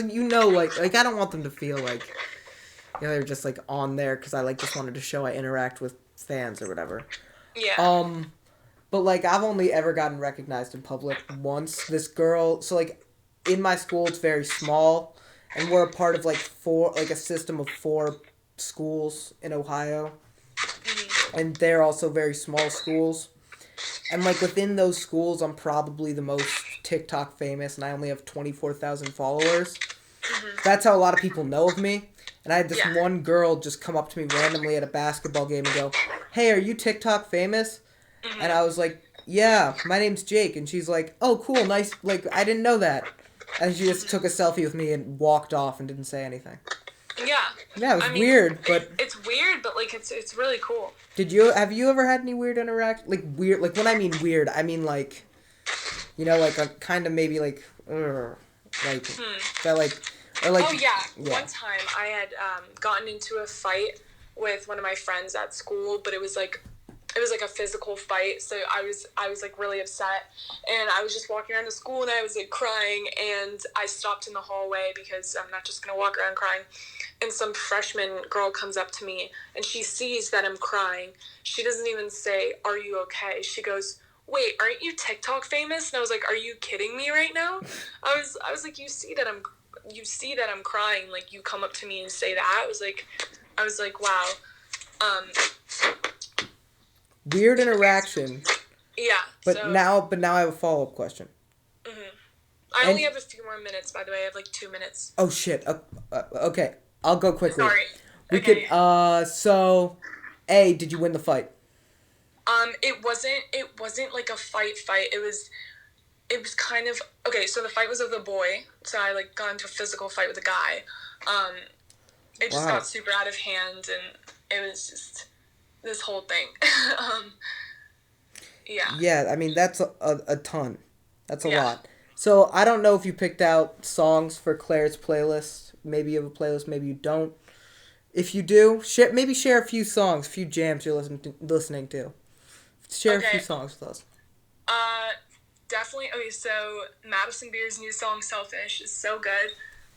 like, I don't want them to feel like, they're just, like, on there because I, like, just wanted to show I interact with fans or whatever. Yeah. But, like, I've only ever gotten recognized in public once. This girl, so, like, in my school, it's very small. And we're a part of, like, a system of 4 schools in Ohio. And they're also very small schools. And, like, within those schools, I'm probably the most TikTok famous, and I only have 24,000 followers. That's how a lot of people know of me. And I had this one girl just come up to me randomly at a basketball game and go, hey, are you TikTok famous? And I was like, yeah, my name's Jake. And she's like, oh, cool, nice, like, I didn't know that. And she just took a selfie with me and walked off and didn't say anything. Yeah. Yeah, it was weird, but... It's weird, but, like, it's really cool. Have you ever had any weird interaction? Like, weird, like, when I mean weird, I mean, like, like, a kind of maybe, like, like, that, like, or, like... Oh, yeah. One time I had gotten into a fight with one of my friends at school, but it was, like, a physical fight, so I was like really upset, and I was just walking around the school and I was like crying, and I stopped in the hallway because I'm not just gonna walk around crying, and some freshman girl comes up to me and she sees that I'm crying. She doesn't even say, are you okay? She goes, wait, aren't you TikTok famous? And I was like, are you kidding me right now? I was like, you see that I'm crying, like you come up to me and say that? I was like wow. Weird interaction. Yeah. But now I have a follow-up question. I only have a few more minutes, by the way. I have like 2 minutes. Oh shit. Okay. I'll go quickly. Sorry. We could so did you win the fight? It wasn't like a fight. It was kind of okay, so the fight was with a boy. So I like got into a physical fight with a guy. It just got super out of hand, and it was just this whole thing. Yeah. Yeah, I mean, that's a ton. That's a lot. So, I don't know if you picked out songs for Claire's playlist. Maybe you have a playlist, maybe you don't. If you do, maybe share a few songs, a few jams you're listening to. Share a few songs with us. Definitely. Okay, so Madison Beer's new song, Selfish, is so good.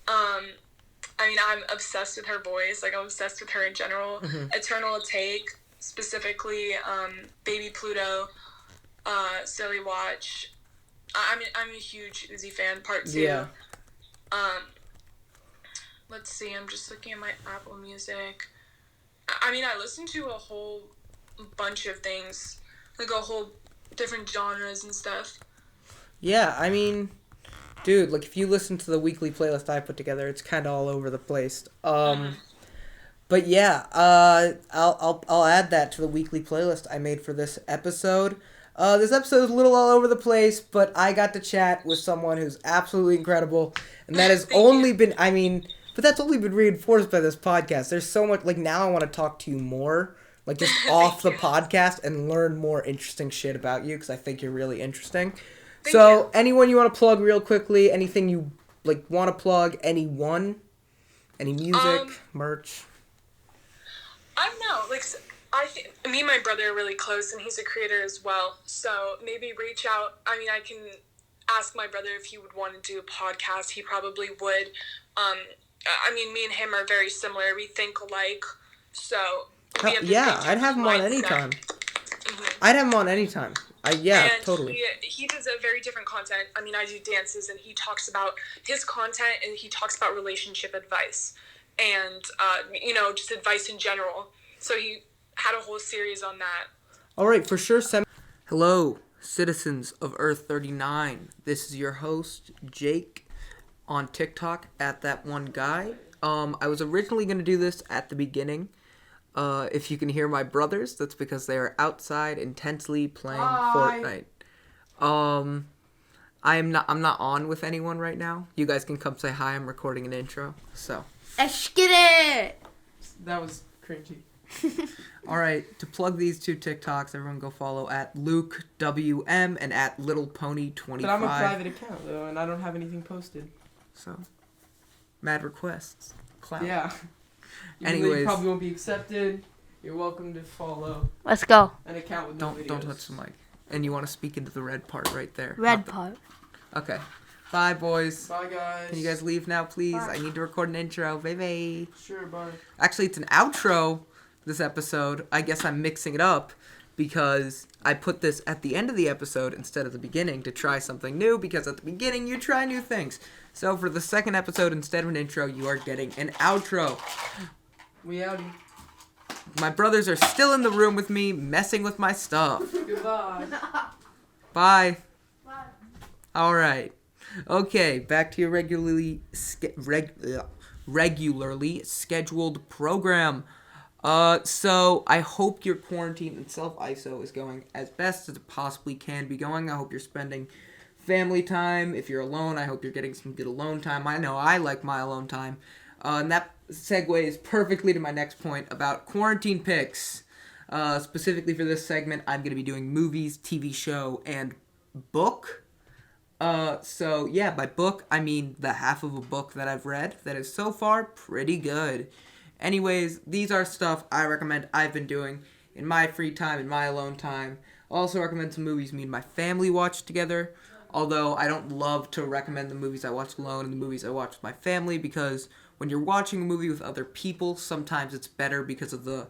I mean, I'm obsessed with her voice. Like, I'm obsessed with her in general. Eternal Take, specifically, Baby Pluto, Silly Watch. I'm a huge Uzi fan. Part 2. Yeah. Let's see. I'm just looking at my Apple Music. I mean, I listen to a whole bunch of things, like a whole different genres and stuff. Yeah, I mean, dude, like if you listen to the weekly playlist I put together, it's kind of all over the place. But yeah, I'll add that to the weekly playlist I made for this episode. This episode is a little all over the place, but I got to chat with someone who's absolutely incredible, and that has but that's only been reinforced by this podcast. There's so much, like, now I want to talk to you more, like, just off the podcast and learn more interesting shit about you, because I think you're really interesting. Thank you. Anyone you want to plug real quickly? Anything you, like, want to plug? Anyone? Any music? Merch? I don't know, like, I think me and my brother are really close, and he's a creator as well, so maybe reach out. I mean, I can ask my brother if he would want to do a podcast. He probably would. I mean, me and him are very similar. We think alike, so we have I'd have him on anytime. I'd have him on anytime. Totally. He does a very different content. I mean, I do dances, and he talks about his content, and he talks about relationship advice, and just advice in general. So he had a whole series on that. All right, for sure. Hello, citizens of Earth 39. This is your host, Jake, on TikTok at that one guy. I was originally going to do this at the beginning. If you can hear my brothers, that's because they are outside intensely playing Fortnite. I'm not on with anyone right now. You guys can come say hi. I'm recording an intro. So. Let's get it. That was cringy. All right, to plug these 2 TikToks, everyone go follow at LukeWM and at LittlePony25. But I'm a private account though, and I don't have anything posted. So, Mad requests. Clout. Yeah. Even though Anyways. you probably won't be accepted, you're welcome to follow Let's go. an account with no videos. Don't touch the mic. And you want to speak into the red part right there. Red part. Okay. Bye, boys. Bye, guys. Can you guys leave now, please? Bye. I need to record an intro. Bye. Sure, bye. Actually, it's an outro this episode. I guess I'm mixing it up because I put this at the end of the episode instead of the beginning to try something new, because at the beginning you try new things. So for the second episode, instead of an intro, you are getting an outro. We outie. My brothers are still in the room with me, messing with my stuff. Goodbye. Bye. Alright. Okay, back to your regularly scheduled program. So I hope your quarantine and self-iso is going as best as it possibly can be going. I hope you're spending family time. If you're alone, I hope you're getting some good alone time. I know I like my alone time. And that segues perfectly to my next point about quarantine picks. Specifically for this segment, I'm going to be doing movies, TV show, and book. So yeah, by book, I mean the half of a book that I've read that is so far pretty good. Anyways, these are stuff I recommend I've been doing in my free time, in my alone time. I'll also recommend some movies me and my family watch together, although I don't love to recommend the movies I watch alone and the movies I watch with my family, because when you're watching a movie with other people, sometimes it's better because of the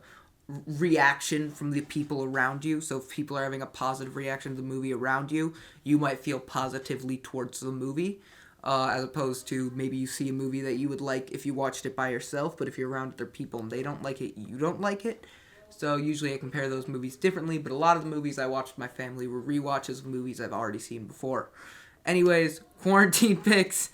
reaction from the people around you. So if people are having a positive reaction to the movie around you, you might feel positively towards the movie. As opposed to maybe you see a movie that you would like if you watched it by yourself, but if you're around other people and they don't like it, you don't like it. So usually I compare those movies differently, but a lot of the movies I watched with my family were rewatches of movies I've already seen before. Anyways, quarantine picks.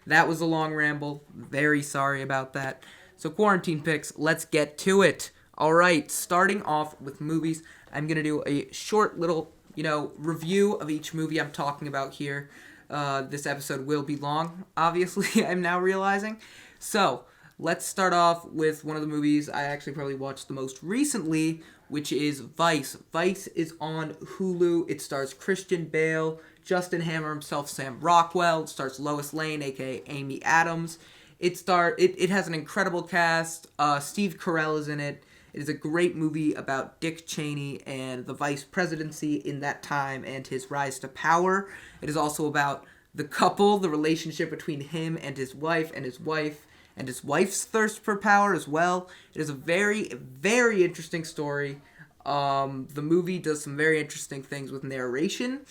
That was a long ramble. Very sorry about that. So quarantine picks, let's get to it. Alright, starting off with movies, I'm going to do a short little, review of each movie I'm talking about here. This episode will be long, obviously, I'm now realizing. So, let's start off with one of the movies I actually probably watched the most recently, which is Vice. Vice is on Hulu. It stars Christian Bale, Justin Hammer himself, Sam Rockwell. It stars Lois Lane, aka Amy Adams. It has an incredible cast. Steve Carell is in it. It is a great movie about Dick Cheney and the vice presidency in that time and his rise to power. It is also about the couple, the relationship between him and his wife, and his wife's thirst for power as well. It is a very, very interesting story. The movie does some very interesting things with narration.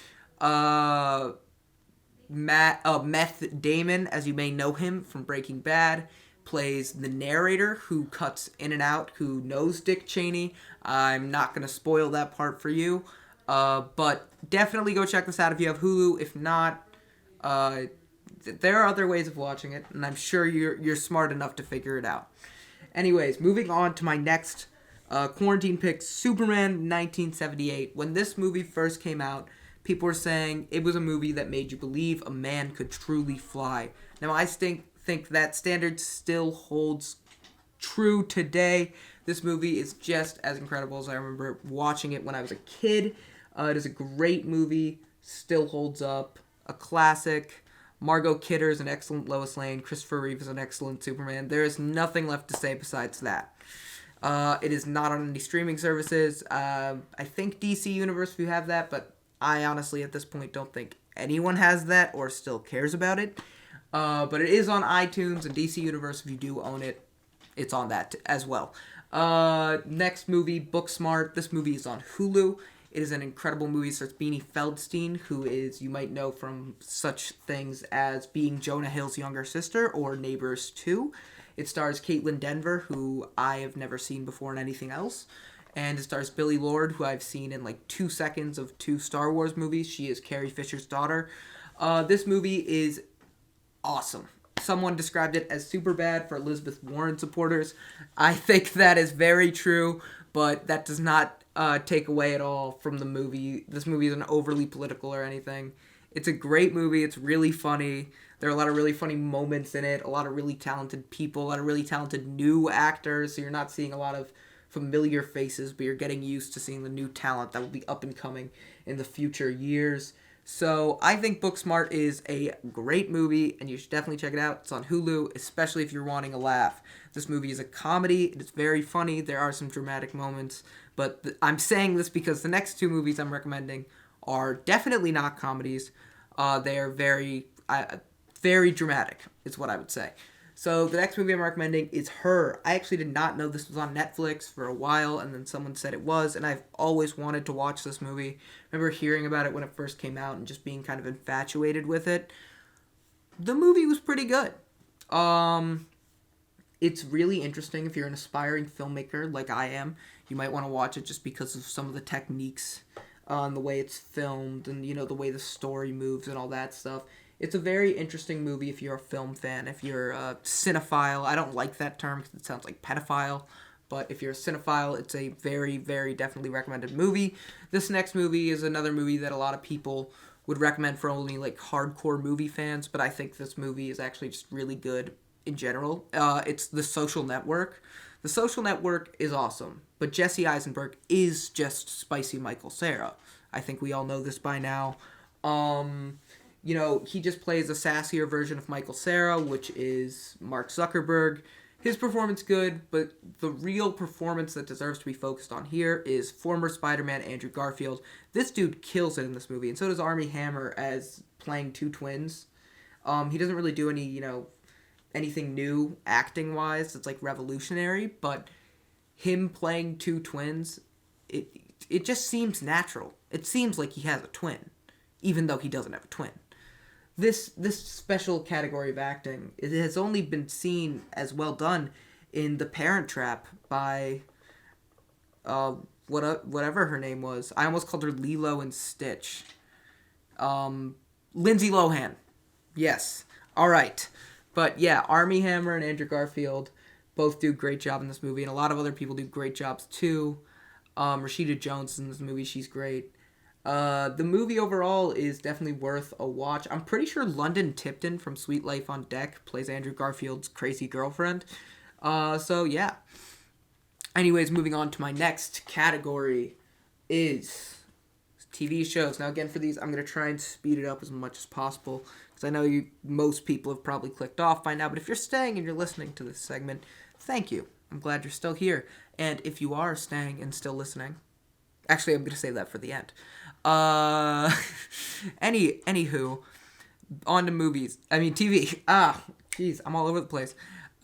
Meth Damon, as you may know him from Breaking Bad, plays the narrator who cuts in and out, who knows Dick Cheney. I'm not going to spoil that part for you, but definitely go check this out if you have Hulu. If not, there are other ways of watching it, and I'm sure you're smart enough to figure it out. Anyways, moving on to my next quarantine pick, Superman 1978. When this movie first came out, people were saying it was a movie that made you believe a man could truly fly. Now, I think that standard still holds true today. This movie is just as incredible as I remember watching it when I was a kid. It is a great movie, still holds up, a classic. Margot Kidder is an excellent Lois Lane. Christopher Reeve is an excellent Superman. There is nothing left to say besides that. It is not on any streaming services. I think DC Universe, if you have that, but I honestly at this point don't think anyone has that or still cares about it. But it is on iTunes and DC Universe. If you do own it, it's on that as well. Next movie, Booksmart. This movie is on Hulu. It is an incredible movie. It stars Beanie Feldstein, who is, you might know from such things as being Jonah Hill's younger sister or Neighbors 2. It stars Caitlin Denver, who I have never seen before in anything else. And it stars Billie Lourd, who I've seen in like 2 seconds of 2 Star Wars movies. She is Carrie Fisher's daughter. This movie is awesome. Someone described it as super bad for Elizabeth Warren supporters. I think that is very true, but that does not take away at all from the movie. This movie isn't overly political or anything. It's a great movie. It's really funny. There are a lot of really funny moments in it, a lot of really talented people, a lot of really talented new actors, so you're not seeing a lot of familiar faces, but you're getting used to seeing the new talent that will be up and coming in the future years. So I think Booksmart is a great movie, and you should definitely check it out. It's on Hulu, especially if you're wanting a laugh. This movie is a comedy. It's very funny. There are some dramatic moments, but I'm saying this because the next two movies I'm recommending are definitely not comedies. They are very dramatic, is what I would say. So the next movie I'm recommending is Her. I actually did not know this was on Netflix for a while, and then someone said it was, and I've always wanted to watch this movie. I remember hearing about it when it first came out and just being kind of infatuated with it. The movie was pretty good. It's really interesting if you're an aspiring filmmaker like I am. You might want to watch it just because of some of the techniques on the way it's filmed and, the way the story moves and all that stuff. It's a very interesting movie if you're a film fan. If you're a cinephile, I don't like that term because it sounds like pedophile, but if you're a cinephile, it's a very, very definitely recommended movie. This next movie is another movie that a lot of people would recommend for only like hardcore movie fans, but I think this movie is actually just really good in general. It's The Social Network. The Social Network is awesome, but Jesse Eisenberg is just spicy Michael Cera. I think we all know this by now. He just plays a sassier version of Michael Cera, which is Mark Zuckerberg. His performance good, but the real performance that deserves to be focused on here is former Spider-Man Andrew Garfield. This dude kills it in this movie, and so does Armie Hammer as playing two twins. He doesn't really do any, anything new acting-wise that's, like, revolutionary, but him playing two twins, it just seems natural. It seems like he has a twin, even though he doesn't have a twin. This special category of acting, it has only been seen as well done in The Parent Trap by whatever her name was. I almost called her Lilo and Stitch. Lindsay Lohan. Yes. All right. But yeah, Armie Hammer and Andrew Garfield both do a great job in this movie, and a lot of other people do great jobs too. Rashida Jones in this movie, she's great. The movie overall is definitely worth a watch. I'm pretty sure London Tipton from Sweet Life on Deck plays Andrew Garfield's crazy girlfriend. So yeah. Anyways, moving on to my next category is TV shows. Now again, for these, I'm going to try and speed it up as much as possible, because I know most people have probably clicked off by now, but if you're staying and you're listening to this segment, thank you. I'm glad you're still here. And if you are staying and still listening, actually, I'm going to save that for the end. Anywho, on to movies. TV. Jeez, I'm all over the place.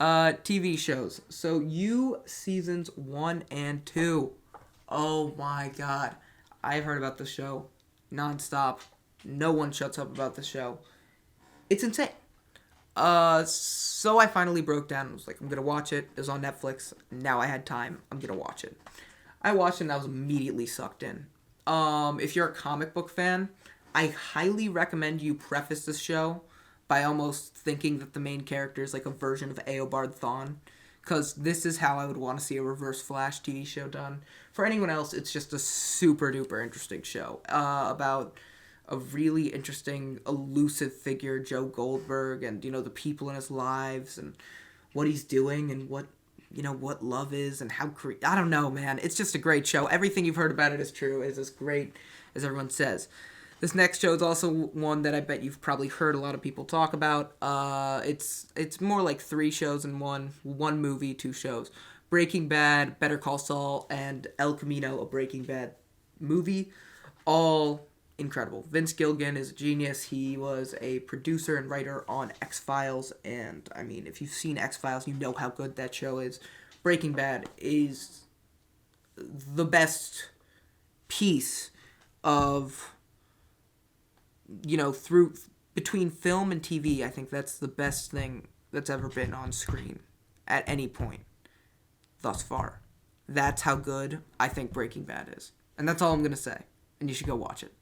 TV shows. So, seasons 1 and 2. Oh my god. I've heard about this show nonstop. No one shuts up about this show. It's insane. So I finally broke down and was like, I'm going to watch it. It was on Netflix. Now I had time. I'm going to watch it. I watched it and I was immediately sucked in. If you're a comic book fan, I highly recommend you preface this show by almost thinking that the main character is like a version of Eobard Thawne, because this is how I would want to see a Reverse Flash TV show done. For anyone else, it's just a super duper interesting show about a really interesting, elusive figure, Joe Goldberg, and, the people in his lives, and what he's doing, and what love is, and how I don't know, man. It's just a great show. Everything you've heard about it is true. It's as great as everyone says. This next show is also one that I bet you've probably heard a lot of people talk about. It's more like 3 shows in one movie, 2 shows. Breaking Bad, Better Call Saul, and El Camino, a Breaking Bad movie. All incredible. Vince Gilligan is a genius. He was a producer and writer on X-Files, and if you've seen X-Files, you know how good that show is. Breaking Bad is the best piece of, between film and TV. I think that's the best thing that's ever been on screen at any point thus far. That's how good I think Breaking Bad is. And that's all I'm going to say. And you should go watch it.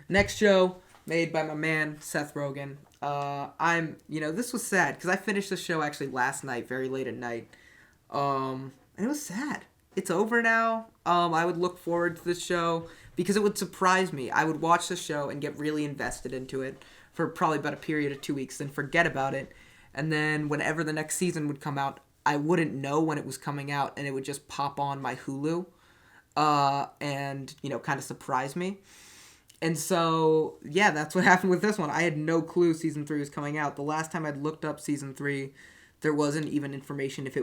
Next show, made by my man, Seth Rogen. This was sad, because I finished the show actually last night, very late at night. And it was sad. It's over now. I would look forward to this show, because it would surprise me. I would watch the show and get really invested into it for probably about a period of 2 weeks, then forget about it. And then whenever the next season would come out, I wouldn't know when it was coming out, and it would just pop on my Hulu, and, kind of surprise me. And so, yeah, that's what happened with this one. I had no clue season 3 was coming out. The last time I'd looked up season 3, there wasn't even information if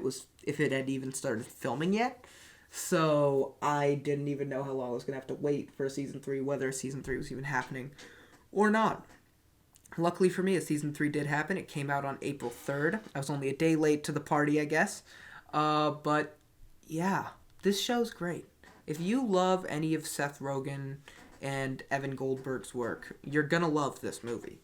it had even started filming yet. So I didn't even know how long I was going to have to wait for season 3, whether season 3 was even happening or not. Luckily for me, season 3 did happen. It came out on April 3rd. I was only a day late to the party, I guess. But, yeah, this show's great. If you love any of Seth Rogen and Evan Goldberg's work, you're going to love this movie.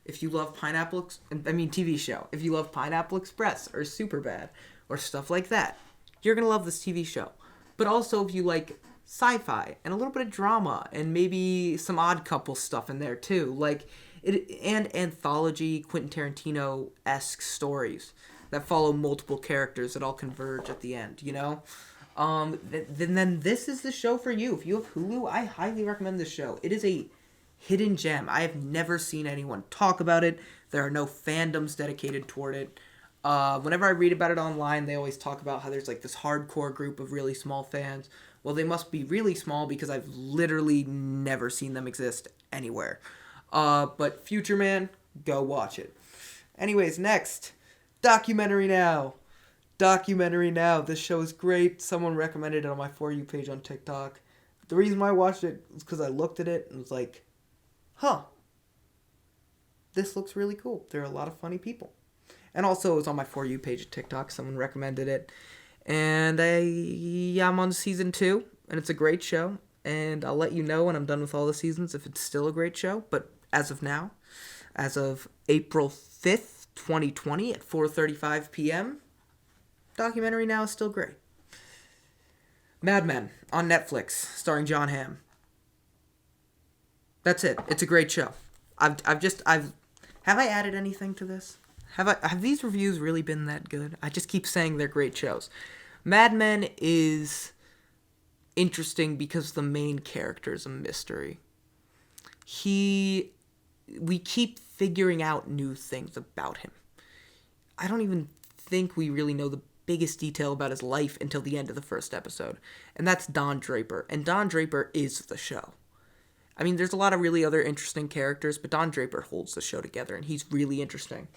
If you love TV show. If you love Pineapple Express or Superbad or stuff like that, you're going to love this TV show. But also if you like sci-fi and a little bit of drama and maybe some Odd Couple stuff in there too. Like... and anthology Quentin Tarantino-esque stories that follow multiple characters that all converge at the end, you know? Then this is the show for you. If you have Hulu, I highly recommend this show. It is a hidden gem. I have never seen anyone talk about it. There are no fandoms dedicated toward it. Whenever I read about it online, they always talk about how there's like this hardcore group of really small fans. Well, they must be really small because I've literally never seen them exist anywhere. But Future Man, go watch it. Anyways, next, Documentary Now. This show is great. Someone recommended it on my For You page on TikTok. The reason why I watched it was because I looked at it and was like, this looks really cool. There are a lot of funny people. And also, it was on my For You page at TikTok. Someone recommended it. And I'm on season 2, and it's a great show. And I'll let you know when I'm done with all the seasons if it's still a great show. But as of now, as of April 5th, 2020 at 4:35 p.m., Documentary Now is still great. Mad Men on Netflix, starring Jon Hamm. That's it. It's a great show. Have I added anything to this? Have these reviews really been that good? I just keep saying they're great shows. Mad Men is interesting because the main character is a mystery. We keep figuring out new things about him. I don't even think we really know the biggest detail about his life until the end of the first episode. And that's Don Draper. And Don Draper is the show. I mean, there's a lot of really other interesting characters, but Don Draper holds the show together, and he's really interesting.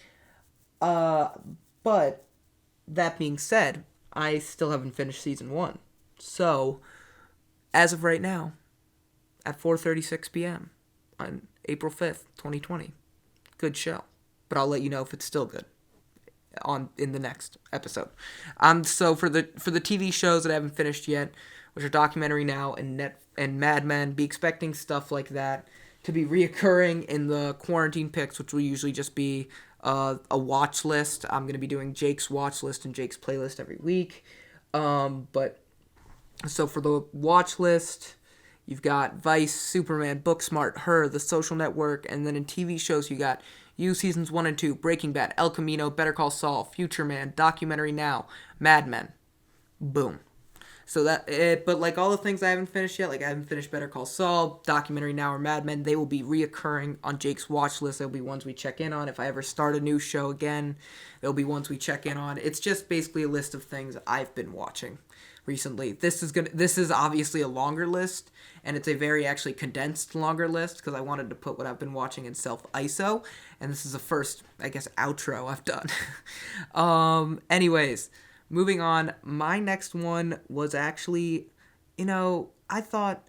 But, that being said, I still haven't finished season 1. So, as of right now, at 4:36 p.m. on April 5th, 2020, good show. But I'll let you know if it's still good in the next episode. So for the TV shows that I haven't finished yet, which are Documentary Now and Mad Men, be expecting stuff like that to be reoccurring in the quarantine picks, which will usually just be a watch list. I'm going to be doing Jake's watch list and Jake's playlist every week. But so for the watch list, you've got Vice, Superman, Booksmart, Her, The Social Network, and then in TV shows you got You Seasons 1 and 2, Breaking Bad, El Camino, Better Call Saul, Future Man, Documentary Now, Mad Men. Boom. So but like all the things I haven't finished yet, like I haven't finished Better Call Saul, Documentary Now, or Mad Men, they will be reoccurring on Jake's watch list. They'll be ones we check in on. If I ever start a new show again, they'll be ones we check in on. It's just basically a list of things I've been watching recently. This is obviously a longer list, and it's a very actually condensed longer list because I wanted to put what I've been watching in self-ISO, and this is the first, I guess, outro I've done. Anyways, moving on, my next one was actually, I thought,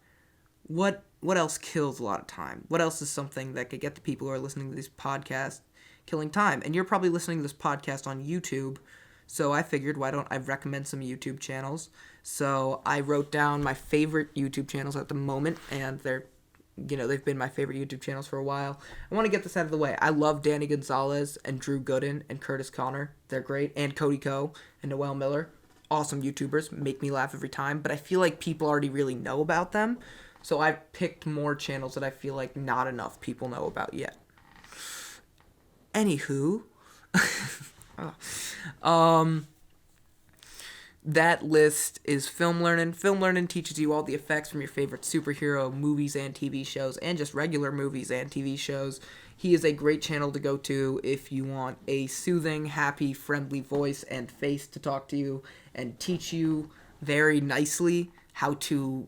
what else kills a lot of time? What else is something that could get the people who are listening to this podcast killing time? And you're probably listening to this podcast on YouTube, so I figured, why don't I recommend some YouTube channels? So I wrote down my favorite YouTube channels at the moment, and they've been my favorite YouTube channels for a while. I want to get this out of the way. I love Danny Gonzalez and Drew Gooden and Curtis Connor. They're great. And Cody Ko and Noel Miller. Awesome YouTubers. Make me laugh every time. But I feel like people already really know about them. So I've picked more channels that I feel like not enough people know about yet. Anywho. That list is Film Learnin'. Film Learnin' teaches you all the effects from your favorite superhero movies and TV shows, and just regular movies and TV shows. He is a great channel to go to if you want a soothing, happy, friendly voice and face to talk to you and teach you very nicely how to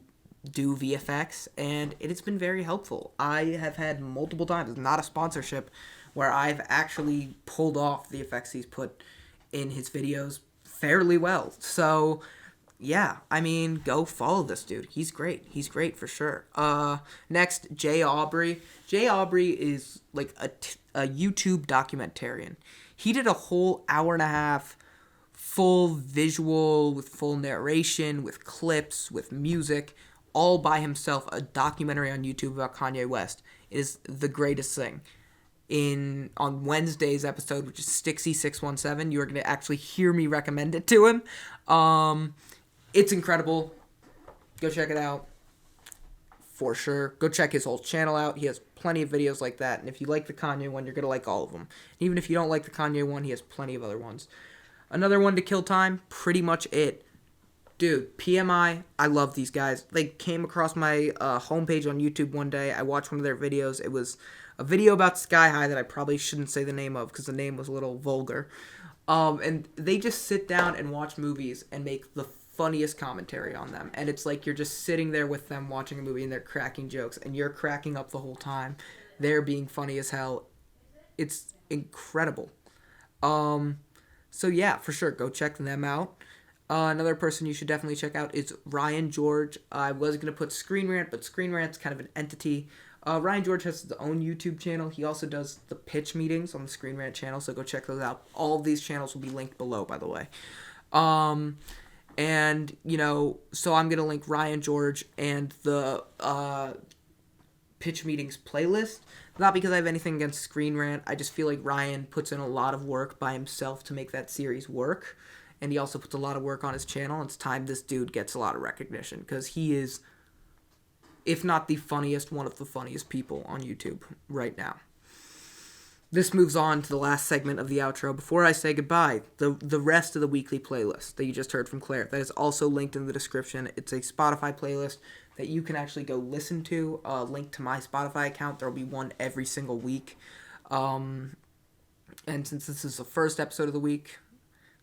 do VFX, and it has been very helpful. I have had multiple times, it's not a sponsorship, where I've actually pulled off the effects he's put in his videos fairly well. So, yeah, I mean, go follow this dude. He's great. He's great for sure. Next, Jay Aubrey. Jay Aubrey is like a YouTube documentarian. He did a whole hour and a half full visual with full narration, with clips, with music, all by himself, a documentary on YouTube about Kanye West. It is the greatest thing. On Wednesday's episode, which is Stixy617, you are going to actually hear me recommend it to him. It's incredible. Go check it out. For sure. Go check his whole channel out. He has plenty of videos like that. And if you like the Kanye one, you're going to like all of them. Even if you don't like the Kanye one, he has plenty of other ones. Another one to kill time, pretty much it. Dude, PMI, I love these guys. They came across my homepage on YouTube one day. I watched one of their videos. It was a video about Sky High that I probably shouldn't say the name of because the name was a little vulgar. And they just sit down and watch movies and make the funniest commentary on them. And it's like you're just sitting there with them watching a movie and they're cracking jokes. And you're cracking up the whole time. They're being funny as hell. It's incredible. So yeah, for sure, go check them out. Another person you should definitely check out is Ryan George. I was going to put Screen Rant, but Screen Rant's kind of an entity. Ryan George has his own YouTube channel. He also does the pitch meetings on the Screen Rant channel, so go check those out. All of these channels will be linked below, by the way. And, so I'm going to link Ryan George and the pitch meetings playlist. Not because I have anything against Screen Rant. I just feel like Ryan puts in a lot of work by himself to make that series work. And he also puts a lot of work on his channel. It's time this dude gets a lot of recognition. Because he is, if not the funniest, one of the funniest people on YouTube right now. This moves on to the last segment of the outro. Before I say goodbye, the rest of the weekly playlist that you just heard from Claire, that is also linked in the description. It's a Spotify playlist that you can actually go listen to. Link to my Spotify account. There will be one every single week. And since this is the first episode of the week,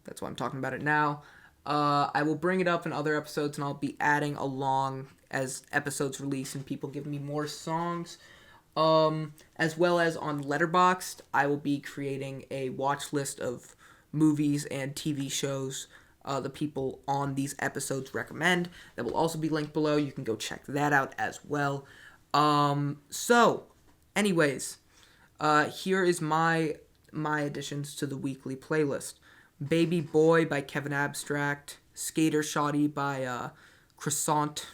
that's why I'm talking about it now. I will bring it up in other episodes, and I'll be adding along as episodes release and people give me more songs. As well as on Letterboxd, I will be creating a watch list of movies and TV shows the people on these episodes recommend. That will also be linked below. You can go check that out as well. So, anyways, here is my additions to the weekly playlist. Baby Boy by Kevin Abstract, Skater Shoddy by Croissant,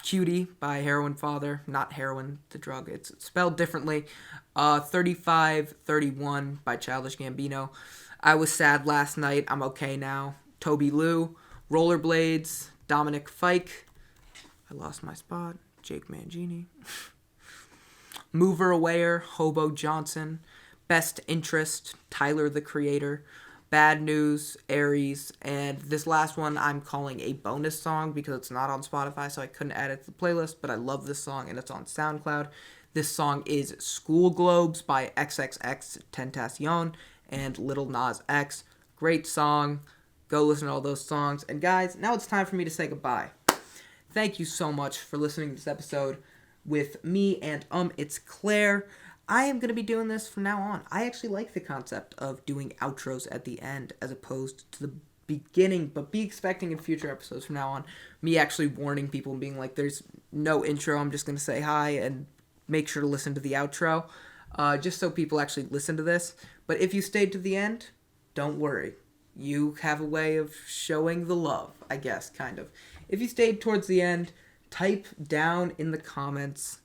Cutie by Heroin Father, not heroin, the drug, it's spelled differently, 3531 by Childish Gambino, I Was Sad Last Night, I'm Okay Now, Toby Lou, Rollerblades, Dominic Fike, I Lost My Spot, Jake Mangini, Mover Awayer, Hobo Johnson, Best Interest, Tyler the Creator, Bad News, Aries, and this last one I'm calling a bonus song because it's not on Spotify, so I couldn't add it to the playlist, but I love this song, and it's on SoundCloud. This song is School Globes by XXXTentacion and Lil Nas X. Great song. Go listen to all those songs. And guys, now it's time for me to say goodbye. Thank you so much for listening to this episode with me and it's Claire. I am going to be doing this from now on. I actually like the concept of doing outros at the end as opposed to the beginning, but be expecting in future episodes from now on me actually warning people and being like, there's no intro, I'm just going to say hi and make sure to listen to the outro, just so people actually listen to this. But if you stayed to the end, don't worry. You have a way of showing the love, I guess, kind of. If you stayed towards the end, type down in the comments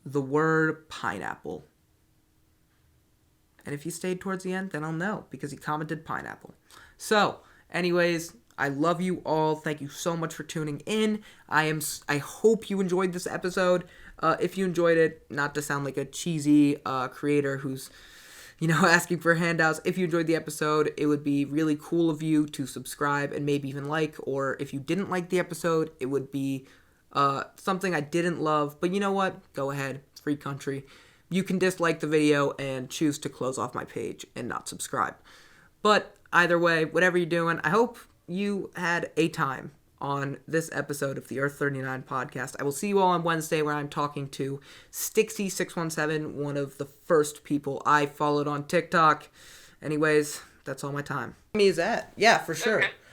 the word pineapple. And if you stayed towards the end, then I'll know, because he commented pineapple. So, anyways, I love you all. Thank you so much for tuning in. I hope you enjoyed this episode. If you enjoyed it, not to sound like a cheesy creator who's, asking for handouts. If you enjoyed the episode, it would be really cool of you to subscribe and maybe even like. Or if you didn't like the episode, it would be something I didn't love. But you know what? Go ahead. Free country. You can dislike the video and choose to close off my page and not subscribe. But either way, whatever you're doing, I hope you had a time on this episode of the Earth 39 podcast. I will see you all on Wednesday where I'm talking to Stixy617, one of the first people I followed on TikTok. Anyways, that's all my time. Me is that? Yeah, for sure. Okay.